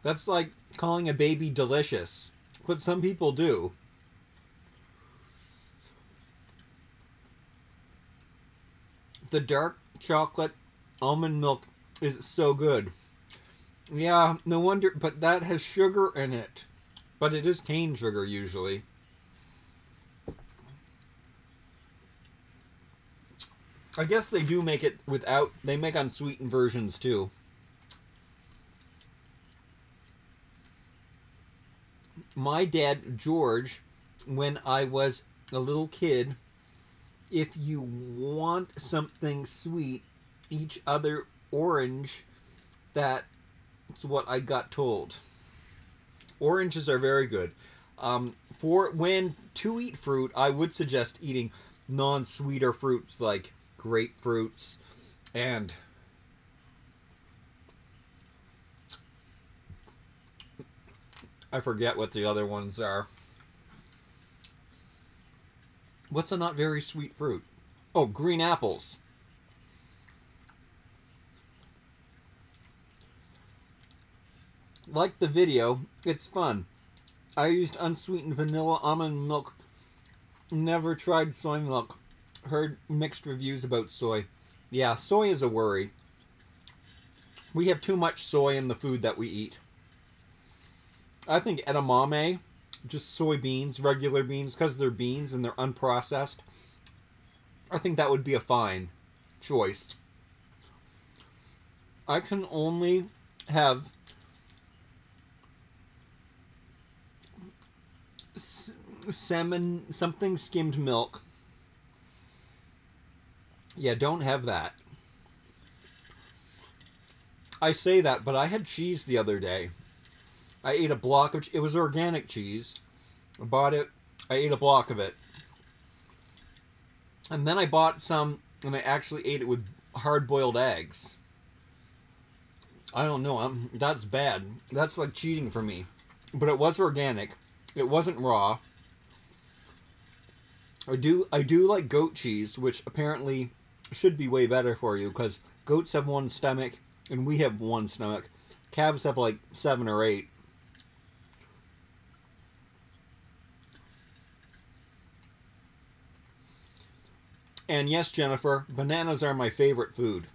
That's like calling a baby delicious. But some people do. The dark chocolate almond milk is so good. Yeah, no wonder, but that has sugar in it. But it is cane sugar usually. I guess they do make it without, they make unsweetened versions too. My dad, George, when I was a little kid, if you want something sweet, each other orange. That's what I got told. Oranges are very good. For when to eat fruit, I would suggest eating non-sweeter fruits like grapefruits and I forget what the other ones are. What's a not very sweet fruit? Oh, green apples. Like the video, it's fun. I used unsweetened vanilla almond milk. Never tried soy milk. Heard mixed reviews about soy. Yeah, soy is a worry. We have too much soy in the food that we eat. I think edamame, just soybeans, regular beans, because they're beans and they're unprocessed. I think that would be a fine choice. I can only have salmon, something skimmed milk. Yeah, don't have that. I say that, but I had cheese the other day. I ate a block of, it was organic cheese. I bought it, I ate a block of it. And then I bought some, and I actually ate it with hard-boiled eggs. I don't know, that's bad. That's like cheating for me. But it was organic. It wasn't raw. I do like goat cheese, which apparently should be way better for you, because goats have one stomach, and we have one stomach. Calves have like 7 or 8. And yes, Jennifer, bananas are my favorite food.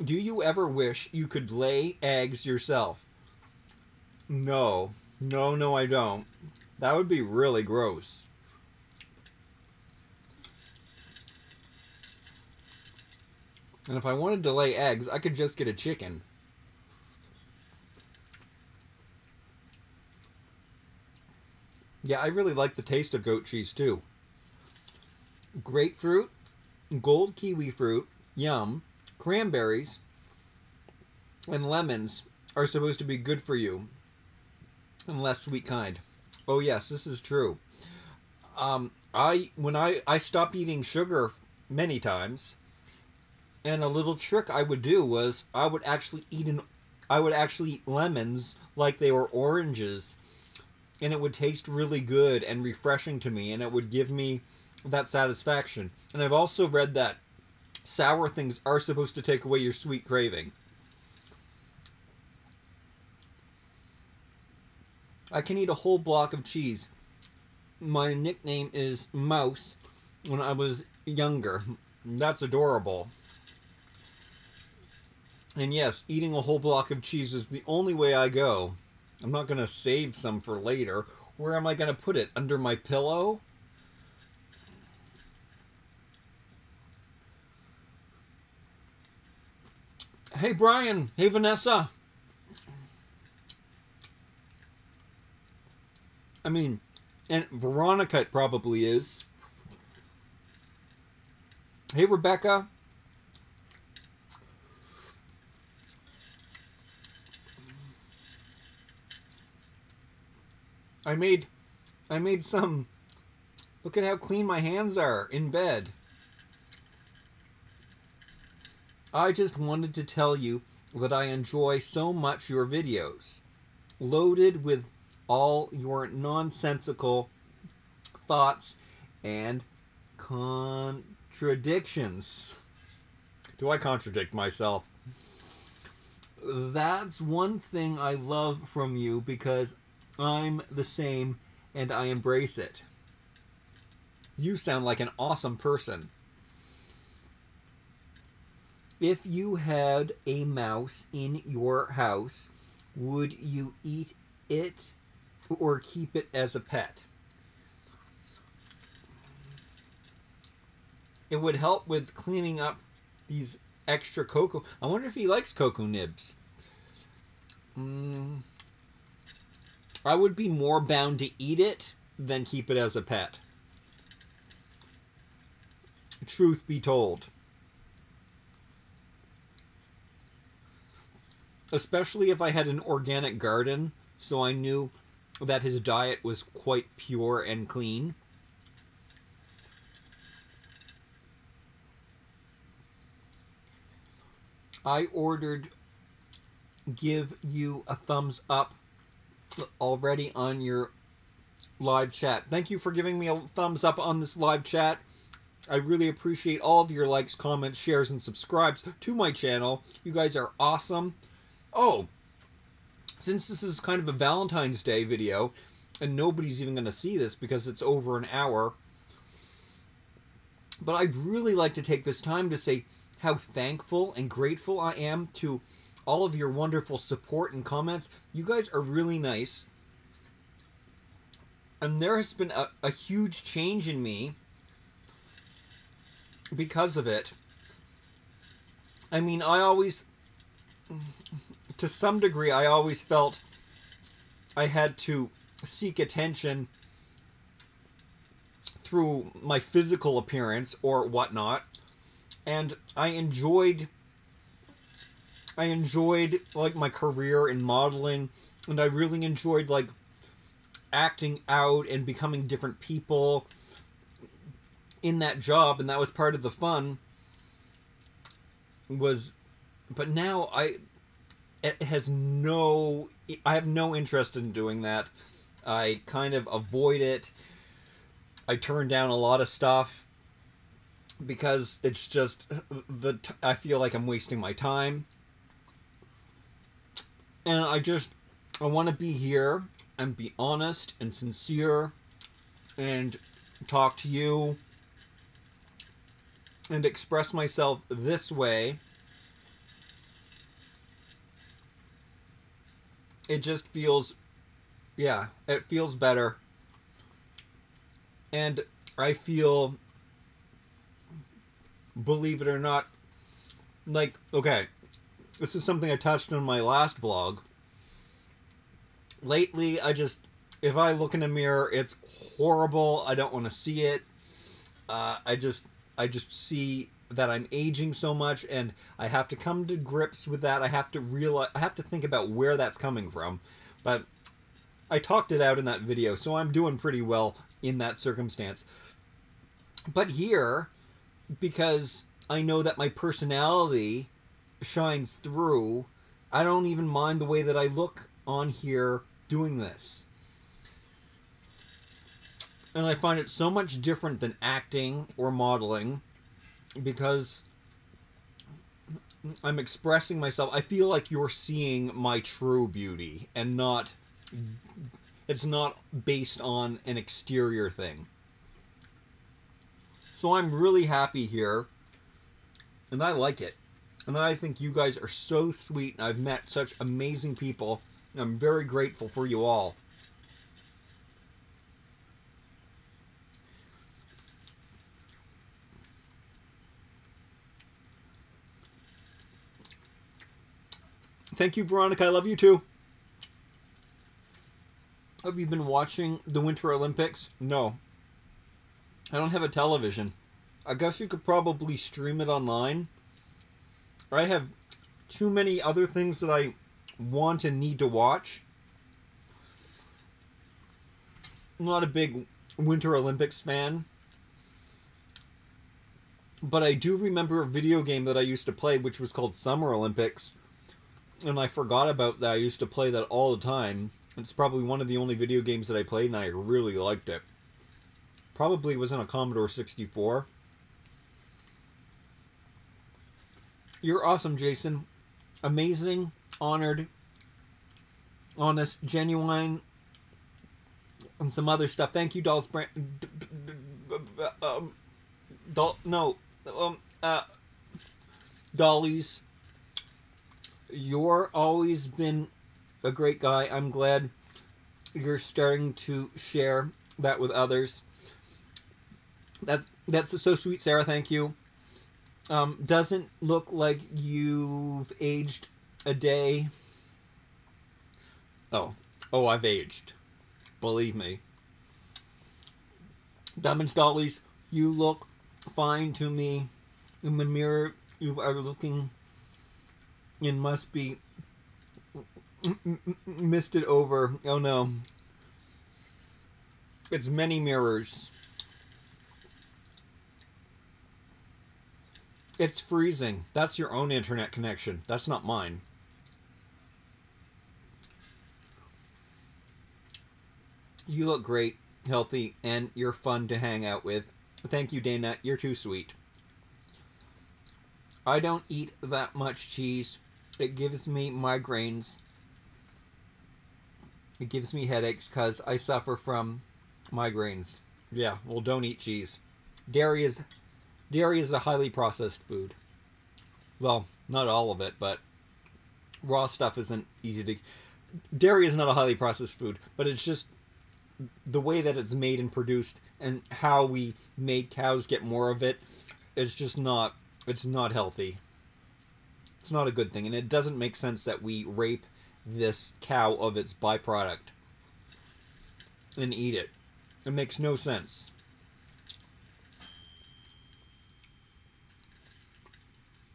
Do you ever wish you could lay eggs yourself? No. No, no, I don't. That would be really gross. And if I wanted to lay eggs, I could just get a chicken. Yeah, I really like the taste of goat cheese too. Grapefruit, gold kiwi fruit, yum, cranberries, and lemons are supposed to be good for you. And less sweet kind. Oh yes, this is true. When I stopped eating sugar many times, and a little trick I would do was I would actually eat lemons like they were oranges, and it would taste really good and refreshing to me, and it would give me that satisfaction. And I've also read that sour things are supposed to take away your sweet craving. I can eat a whole block of cheese. My nickname is Mouse when I was younger. That's adorable. And yes, eating a whole block of cheese is the only way I go. I'm not going to save some for later. Where am I going to put it? Under my pillow? Hey, Brian. Hey, Vanessa. I mean, and Veronica it probably is. Hey, Rebecca. I made some. Look at how clean my hands are in bed. I just wanted to tell you that I enjoy so much your videos, loaded with all your nonsensical thoughts and contradictions. Do I contradict myself? That's one thing I love from you because I'm the same and I embrace it. You sound like an awesome person. If you had a mouse in your house, would you eat it or keep it as a pet? It would help with cleaning up these extra cocoa. I wonder if he likes cocoa nibs. I would be more bound to eat it than keep it as a pet. Truth be told. Especially if I had an organic garden, so I knew that his diet was quite pure and clean. I ordered give you a thumbs up already on your live chat. Thank you for giving me a thumbs up on this live chat. I really appreciate all of your likes, comments, shares, and subscribes to my channel. You guys are awesome. Oh, since this is kind of a Valentine's Day video, and nobody's even going to see this because it's over an hour, but I'd really like to take this time to say how thankful and grateful I am to all of your wonderful support and comments. You guys are really nice. And there has been a huge change in me because of it. I mean, I always, to some degree, I always felt I had to seek attention through my physical appearance or whatnot. And I enjoyed like my career in modeling, and I really enjoyed like acting out and becoming different people in that job, and that was part of the fun. But now I have no interest in doing that. I kind of avoid it. I turn down a lot of stuff because it's just I feel like I'm wasting my time. And I want to be here and be honest and sincere and talk to you and express myself this way it just feels, yeah, it feels better. And I feel, believe it or not, like, okay, this is something I touched on my last vlog. Lately, if I look in a mirror, it's horrible. I don't want to see it. I just see that I'm aging so much, and I have to come to grips with that. I have to think about where that's coming from. But I talked it out in that video, so I'm doing pretty well in that circumstance. But here, because I know that my personality shines through, I don't even mind the way that I look on here doing this. And I find it so much different than acting or modeling, because I'm expressing myself. I feel like you're seeing my true beauty, and it's not based on an exterior thing. So I'm really happy here, and I like it. And I think you guys are so sweet, and I've met such amazing people. I'm very grateful for you all. Thank you, Veronica. I love you too. Have you been watching the Winter Olympics? No. I don't have a television. I guess you could probably stream it online. I have too many other things that I want and need to watch. I'm not a big Winter Olympics fan. But I do remember a video game that I used to play, which was called Summer Olympics. And I forgot about that. I used to play that all the time. It's probably one of the only video games that I played, and I really liked it. Probably was on a Commodore 64. You're awesome, Jason. Amazing, honored, honest, genuine, and some other stuff. Thank you, Dolls Brand. Dollies. You're always been a great guy. I'm glad you're starting to share that with others. That's so sweet, Sarah. Thank you. Doesn't look like you've aged a day. Oh, I've aged. Believe me. Diamonds Dollies, you look fine to me. In the mirror, you are looking and must be misted over. Oh no. It's many mirrors. It's freezing. That's your own internet connection. That's not mine. You look great, healthy, and you're fun to hang out with. Thank you, Dana. You're too sweet. I don't eat that much cheese. It gives me migraines. It gives me headaches because I suffer from migraines. Yeah, well, don't eat cheese. Dairy is a highly processed food. Well, not all of it, but raw stuff isn't easy to... Dairy is not a highly processed food, but it's just the way that it's made and produced, and how we made cows get more of it. It's just not... It's not healthy. It's not a good thing, and it doesn't make sense that we rape this cow of its byproduct and eat it. It makes no sense.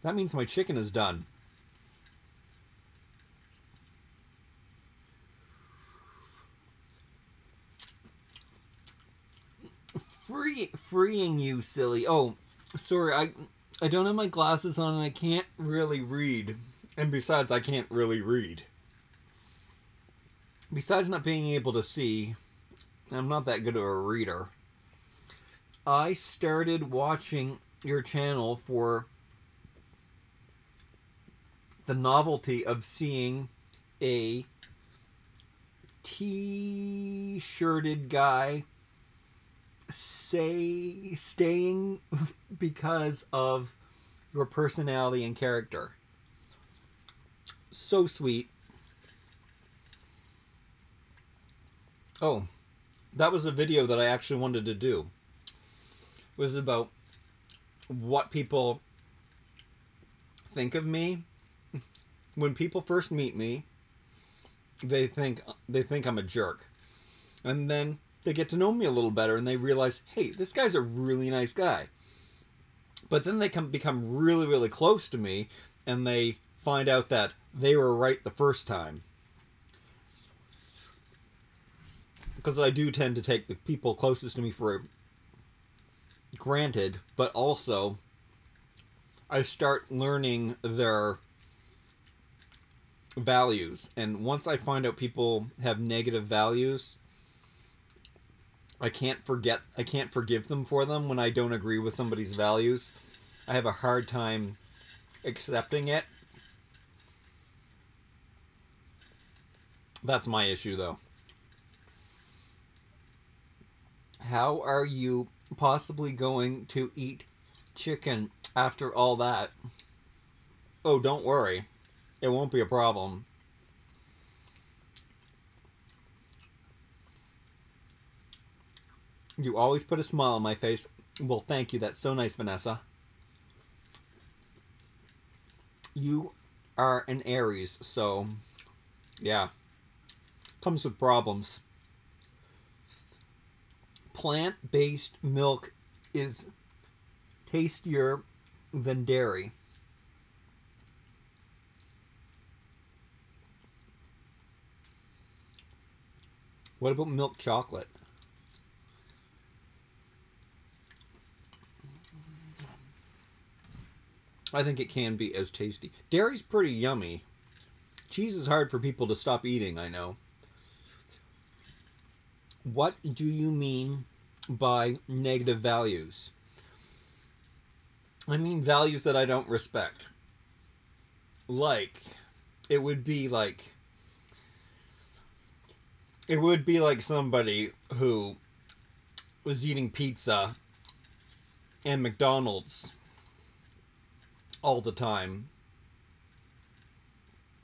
That means my chicken is done. Freeing you, silly. Oh, sorry, I don't have my glasses on and I can't really read. And besides, I can't really read. Besides not being able to see, I'm not that good of a reader. I started watching your channel for the novelty of seeing a t-shirted guy staying because of your personality and character. So sweet. Oh, that was a video that I actually wanted to do. It was about what people think of me. When people first meet me, they think I'm a jerk. And then they get to know me a little better and they realize, hey, this guy's a really nice guy. But then they become really, really close to me and they find out that they were right the first time. Because I do tend to take the people closest to me for granted, but also I start learning their values. And once I find out people have negative values, I can't forgive them for them when I don't agree with somebody's values. I have a hard time accepting it. That's my issue, though. How are you possibly going to eat chicken after all that? Oh, don't worry. It won't be a problem. You always put a smile on my face. Well, thank you. That's so nice, Vanessa. You are an Aries, so yeah. Comes with problems. Plant-based milk is tastier than dairy. What about milk chocolate? I think it can be as tasty. Dairy's pretty yummy. Cheese is hard for people to stop eating, I know. What do you mean by negative values? I mean values that I don't respect. Like, it would be like somebody who was eating pizza and McDonald's all the time.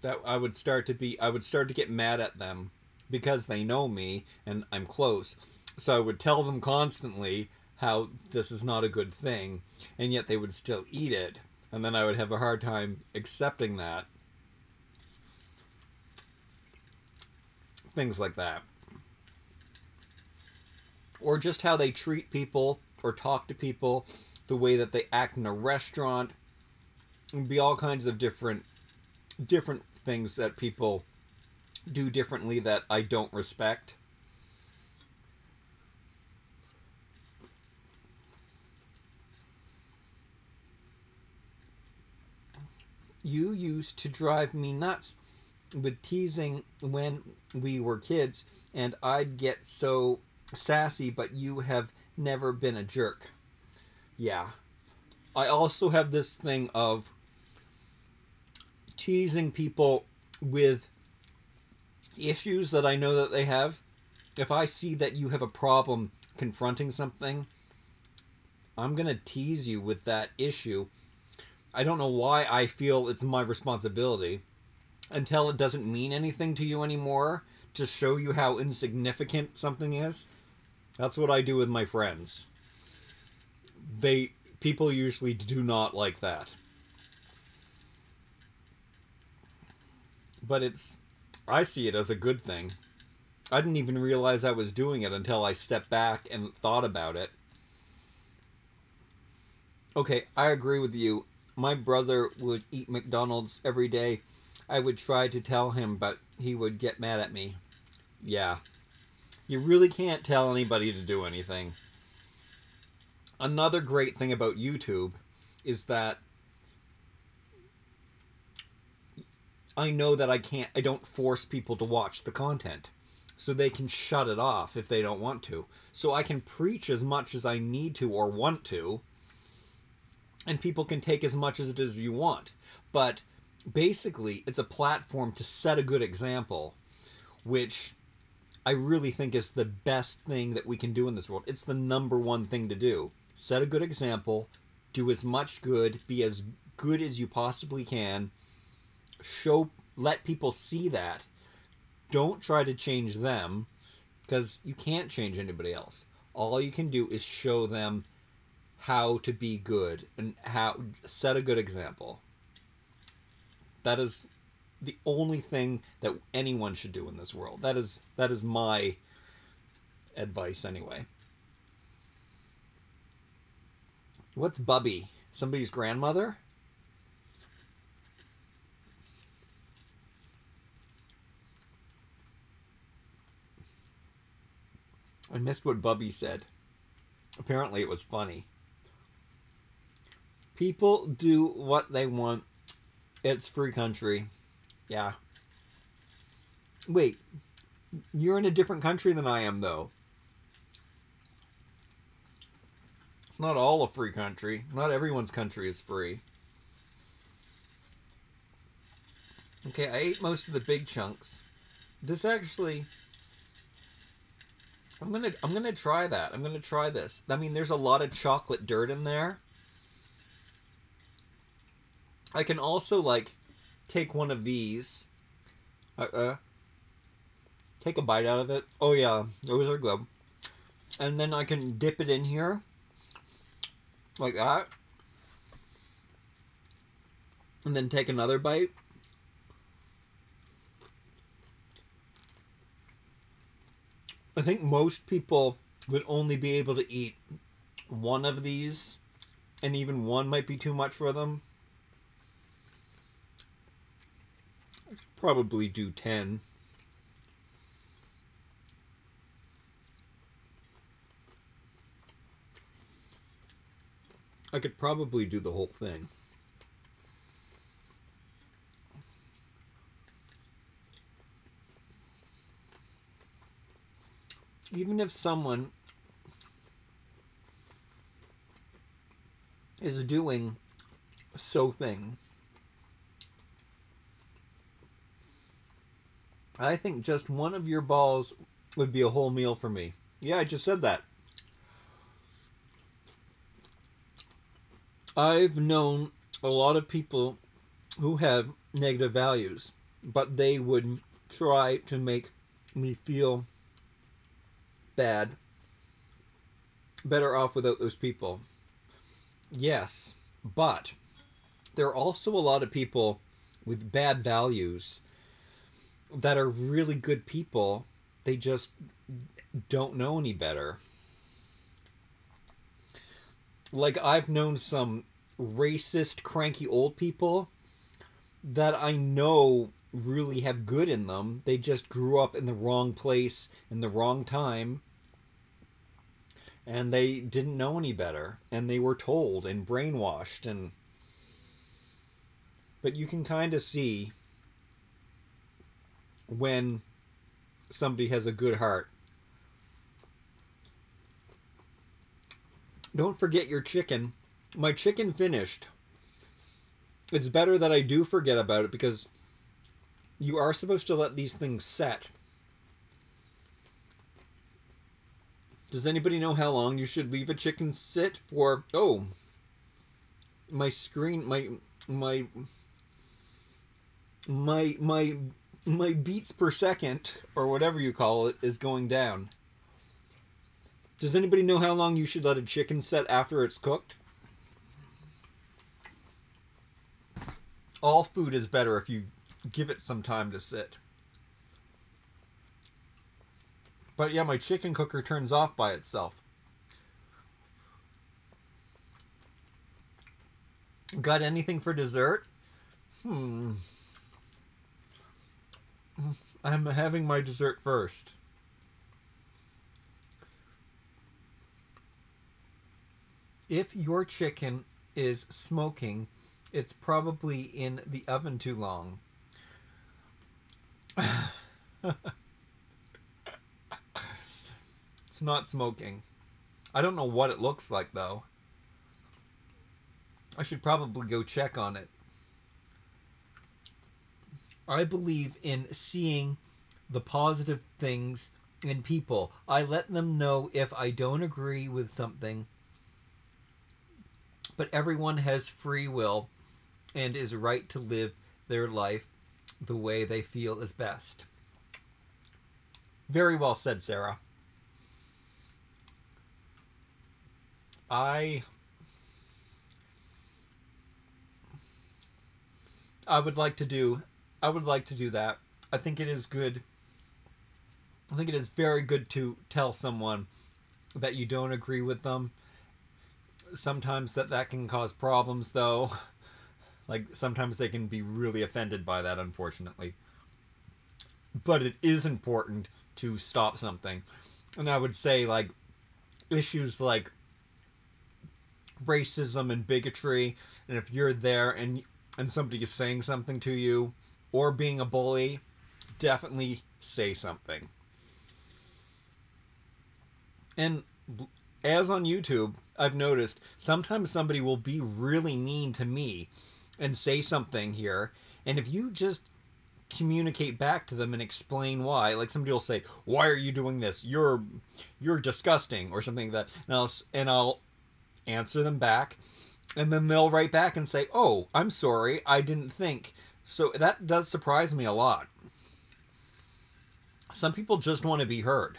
That I would start to get mad at them because they know me and I'm close. So I would tell them constantly how this is not a good thing, and yet they would still eat it. And then I would have a hard time accepting that. Things like that. Or just how they treat people or talk to people, the way that they act in a restaurant. It would be all kinds of different things that people do differently that I don't respect. You used to drive me nuts with teasing when we were kids, and I'd get so sassy, but you have never been a jerk. Yeah. I also have this thing of teasing people with issues that I know that they have. If I see that you have a problem confronting something, I'm going to tease you with that issue. I don't know why I feel it's my responsibility until it doesn't mean anything to you anymore to show you how insignificant something is. That's what I do with my friends. People usually do not like that. But I see it as a good thing. I didn't even realize I was doing it until I stepped back and thought about it. Okay, I agree with you. My brother would eat McDonald's every day. I would try to tell him, but he would get mad at me. Yeah. You really can't tell anybody to do anything. Another great thing about YouTube is that I know that I don't force people to watch the content. So they can shut it off if they don't want to. So I can preach as much as I need to or want to. And people can take as much as it is you want. But basically, it's a platform to set a good example, which I really think is the best thing that we can do in this world. It's the #1 thing to do. Set a good example, do as much good, be as good as you possibly can, let people see that. Don't try to change them. because you can't change anybody else. All you can do is show them how to be good and how set a good example. That is the only thing that anyone should do in this world. That is my advice anyway. What's Bubby? Somebody's grandmother? I missed what Bubby said. Apparently it was funny. People do what they want. It's free country. Yeah. Wait. You're in a different country than I am, though. It's not all a free country. Not everyone's country is free. Okay, I ate most of the big chunks. This actually... I'm gonna try that. I'm gonna try this. I mean, there's a lot of chocolate dirt in there. I can also, like, take one of these. Take a bite out of it. Oh, yeah. Those are good. And then I can dip it in here. Like that. And then take another bite. I think most people would only be able to eat one of these. And even one might be too much for them. Probably do 10. I could probably do the whole thing. Even if someone is doing so thing, I think just one of your balls would be a whole meal for me. Yeah, I just said that. I've known a lot of people who have negative values, but they would try to make me feel bad, better off without those people. Yes, but there are also a lot of people with bad values that are really good people. They just don't know any better. Like, I've known some racist, cranky old people that I know really have good in them. They just grew up in the wrong place, in the wrong time, and they didn't know any better. And they were told and brainwashed. But you can kind of see when somebody has a good heart. Don't forget your chicken. My chicken finished. It's better that I do forget about it because you are supposed to let these things set. Does anybody know how long you should leave a chicken sit for? Oh, my screen, my beats per second, or whatever you call it, is going down. Does anybody know how long you should let a chicken set after it's cooked? All food is better if you give it some time to sit. But yeah, my chicken cooker turns off by itself. Got anything for dessert? I'm having my dessert first. If your chicken is smoking, it's probably in the oven too long. It's not smoking. I don't know what it looks like, though. I should probably go check on it. I believe in seeing the positive things in people. I let them know if I don't agree with something. But everyone has free will and is right to live their life the way they feel is best. Very well said, Sarah. I would like to do that. I think it is good. I think it is very good to tell someone that you don't agree with them. Sometimes that can cause problems, though. Like, sometimes they can be really offended by that, unfortunately. But it is important to stop something. And I would say, like, issues like racism and bigotry, and if you're there and somebody is saying something to you, or being a bully, definitely say something. And as on YouTube, I've noticed sometimes somebody will be really mean to me and say something here, and if you just communicate back to them and explain why, like somebody will say, "Why are you doing this? You're disgusting," or something like that, and I'll answer them back, and then they'll write back and say, "Oh, I'm sorry, I didn't think." So that does surprise me a lot. Some people just want to be heard.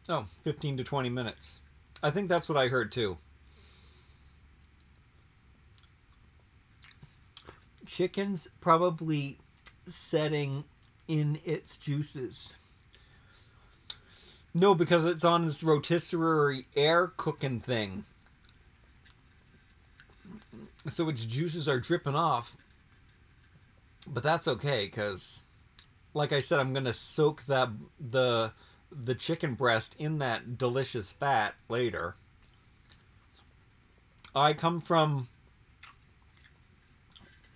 Oh, 15 to 20 minutes. I think that's what I heard too. Chicken's probably setting in its juices. No, because it's on this rotisserie air cooking thing. So its juices are dripping off. But that's okay, because, like I said, I'm going to soak the chicken breast in that delicious fat later. I come from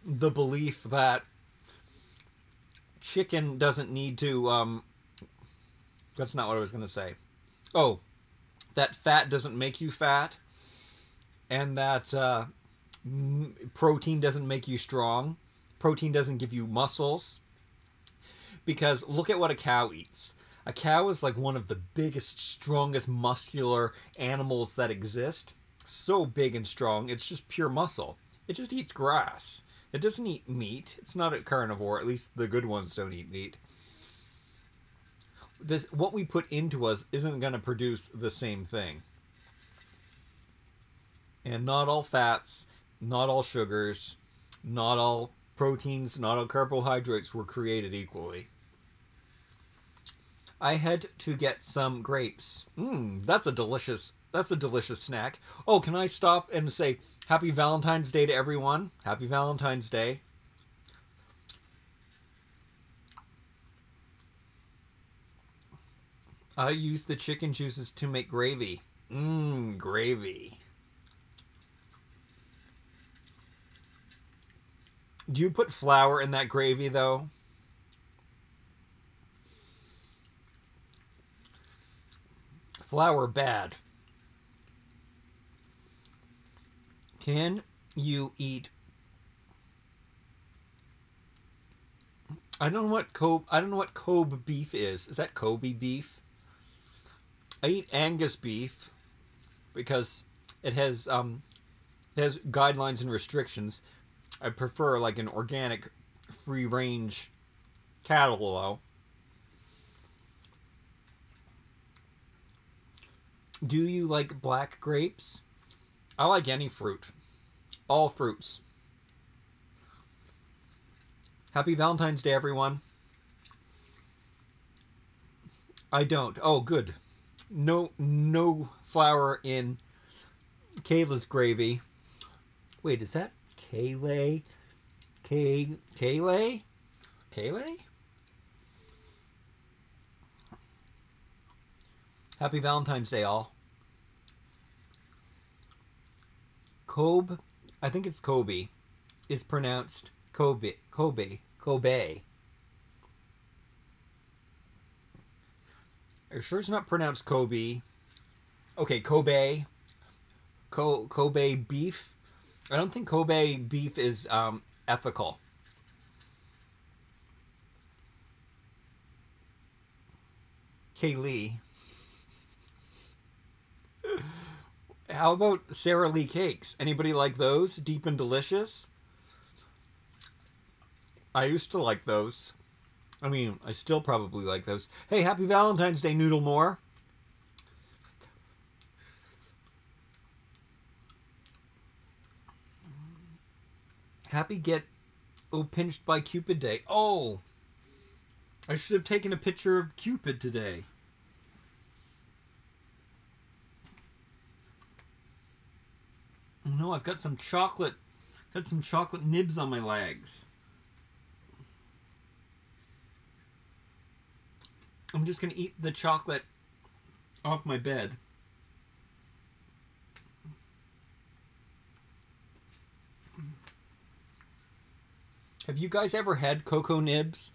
the belief that chicken doesn't need to, that's not what I was going to say. Oh, that fat doesn't make you fat, and that protein doesn't make you strong. Protein doesn't give you muscles. Because look at what a cow eats. A cow is like one of the biggest, strongest, muscular animals that exist. So big and strong, it's just pure muscle. It just eats grass. It doesn't eat meat. It's not a carnivore. At least the good ones don't eat meat. What we put into us isn't going to produce the same thing. And not all fats, not all sugars, not all proteins, not all carbohydrates were created equally. I had to get some grapes. That's a delicious snack. Oh, can I stop and say Happy Valentine's Day to everyone? Happy Valentine's Day. I use the chicken juices to make gravy. Gravy. Do you put flour in that gravy, though? Flour, bad. Can you eat... I don't know what Kobe beef is. Is that Kobe beef? I eat Angus beef because it has guidelines and restrictions. I prefer like an organic, free-range cattle, though. Do you like black grapes? I like any fruit. All fruits. Happy Valentine's Day, everyone. I don't. Oh, good. No flour in Kayla's gravy. Wait, is that Kayle? Kayle? Happy Valentine's Day, all. Kobe, I think it's Kobe, is pronounced Kobe. Are you sure it's not pronounced Kobe? Okay, Kobe. Kobe beef. I don't think Kobe beef is ethical. Kaylee. How about Sara Lee cakes? Anybody like those? Deep and delicious? I used to like those. I mean, I still probably like those. Hey, happy Valentine's Day, Noodle More. Happy pinched by Cupid Day. Oh, I should have taken a picture of Cupid today. No, I've got some chocolate nibs on my legs. I'm just going to eat the chocolate off my bed. Have you guys ever had cocoa nibs?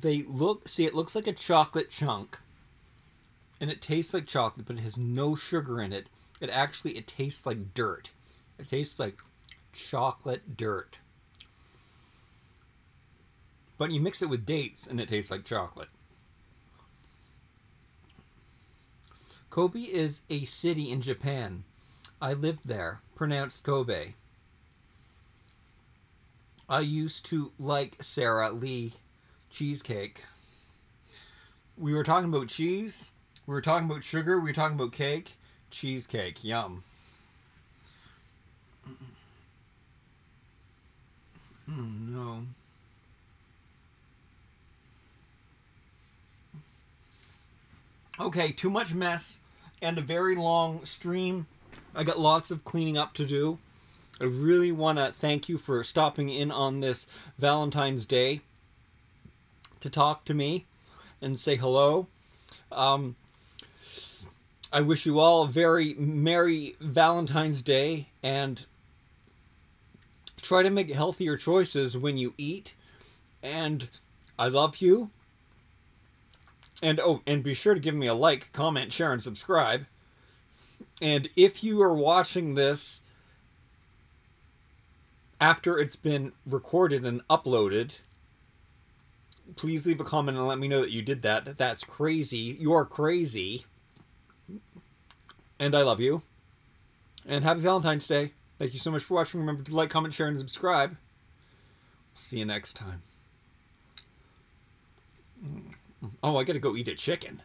It looks like a chocolate chunk. And it tastes like chocolate, but it has no sugar in it. It tastes like dirt. It tastes like chocolate dirt. But you mix it with dates and it tastes like chocolate. Kobe is a city in Japan. I lived there. Pronounced Kobe. I used to like Sara Lee cheesecake. We were talking about cheese. We were talking about sugar. We were talking about cake. Cheesecake. Yum. No. Okay, too much mess and a very long stream. I got lots of cleaning up to do. I really want to thank you for stopping in on this Valentine's Day to talk to me and say hello. I wish you all a very merry Valentine's Day, and try to make healthier choices when you eat. And I love you. And and be sure to give me a like, comment, share, and subscribe. And if you are watching this after it's been recorded and uploaded, please leave a comment and let me know that you did that. That's crazy. You're crazy. And I love you. And happy Valentine's Day. Thank you so much for watching. Remember to like, comment, share, and subscribe. See you next time. Oh, I gotta go eat a chicken.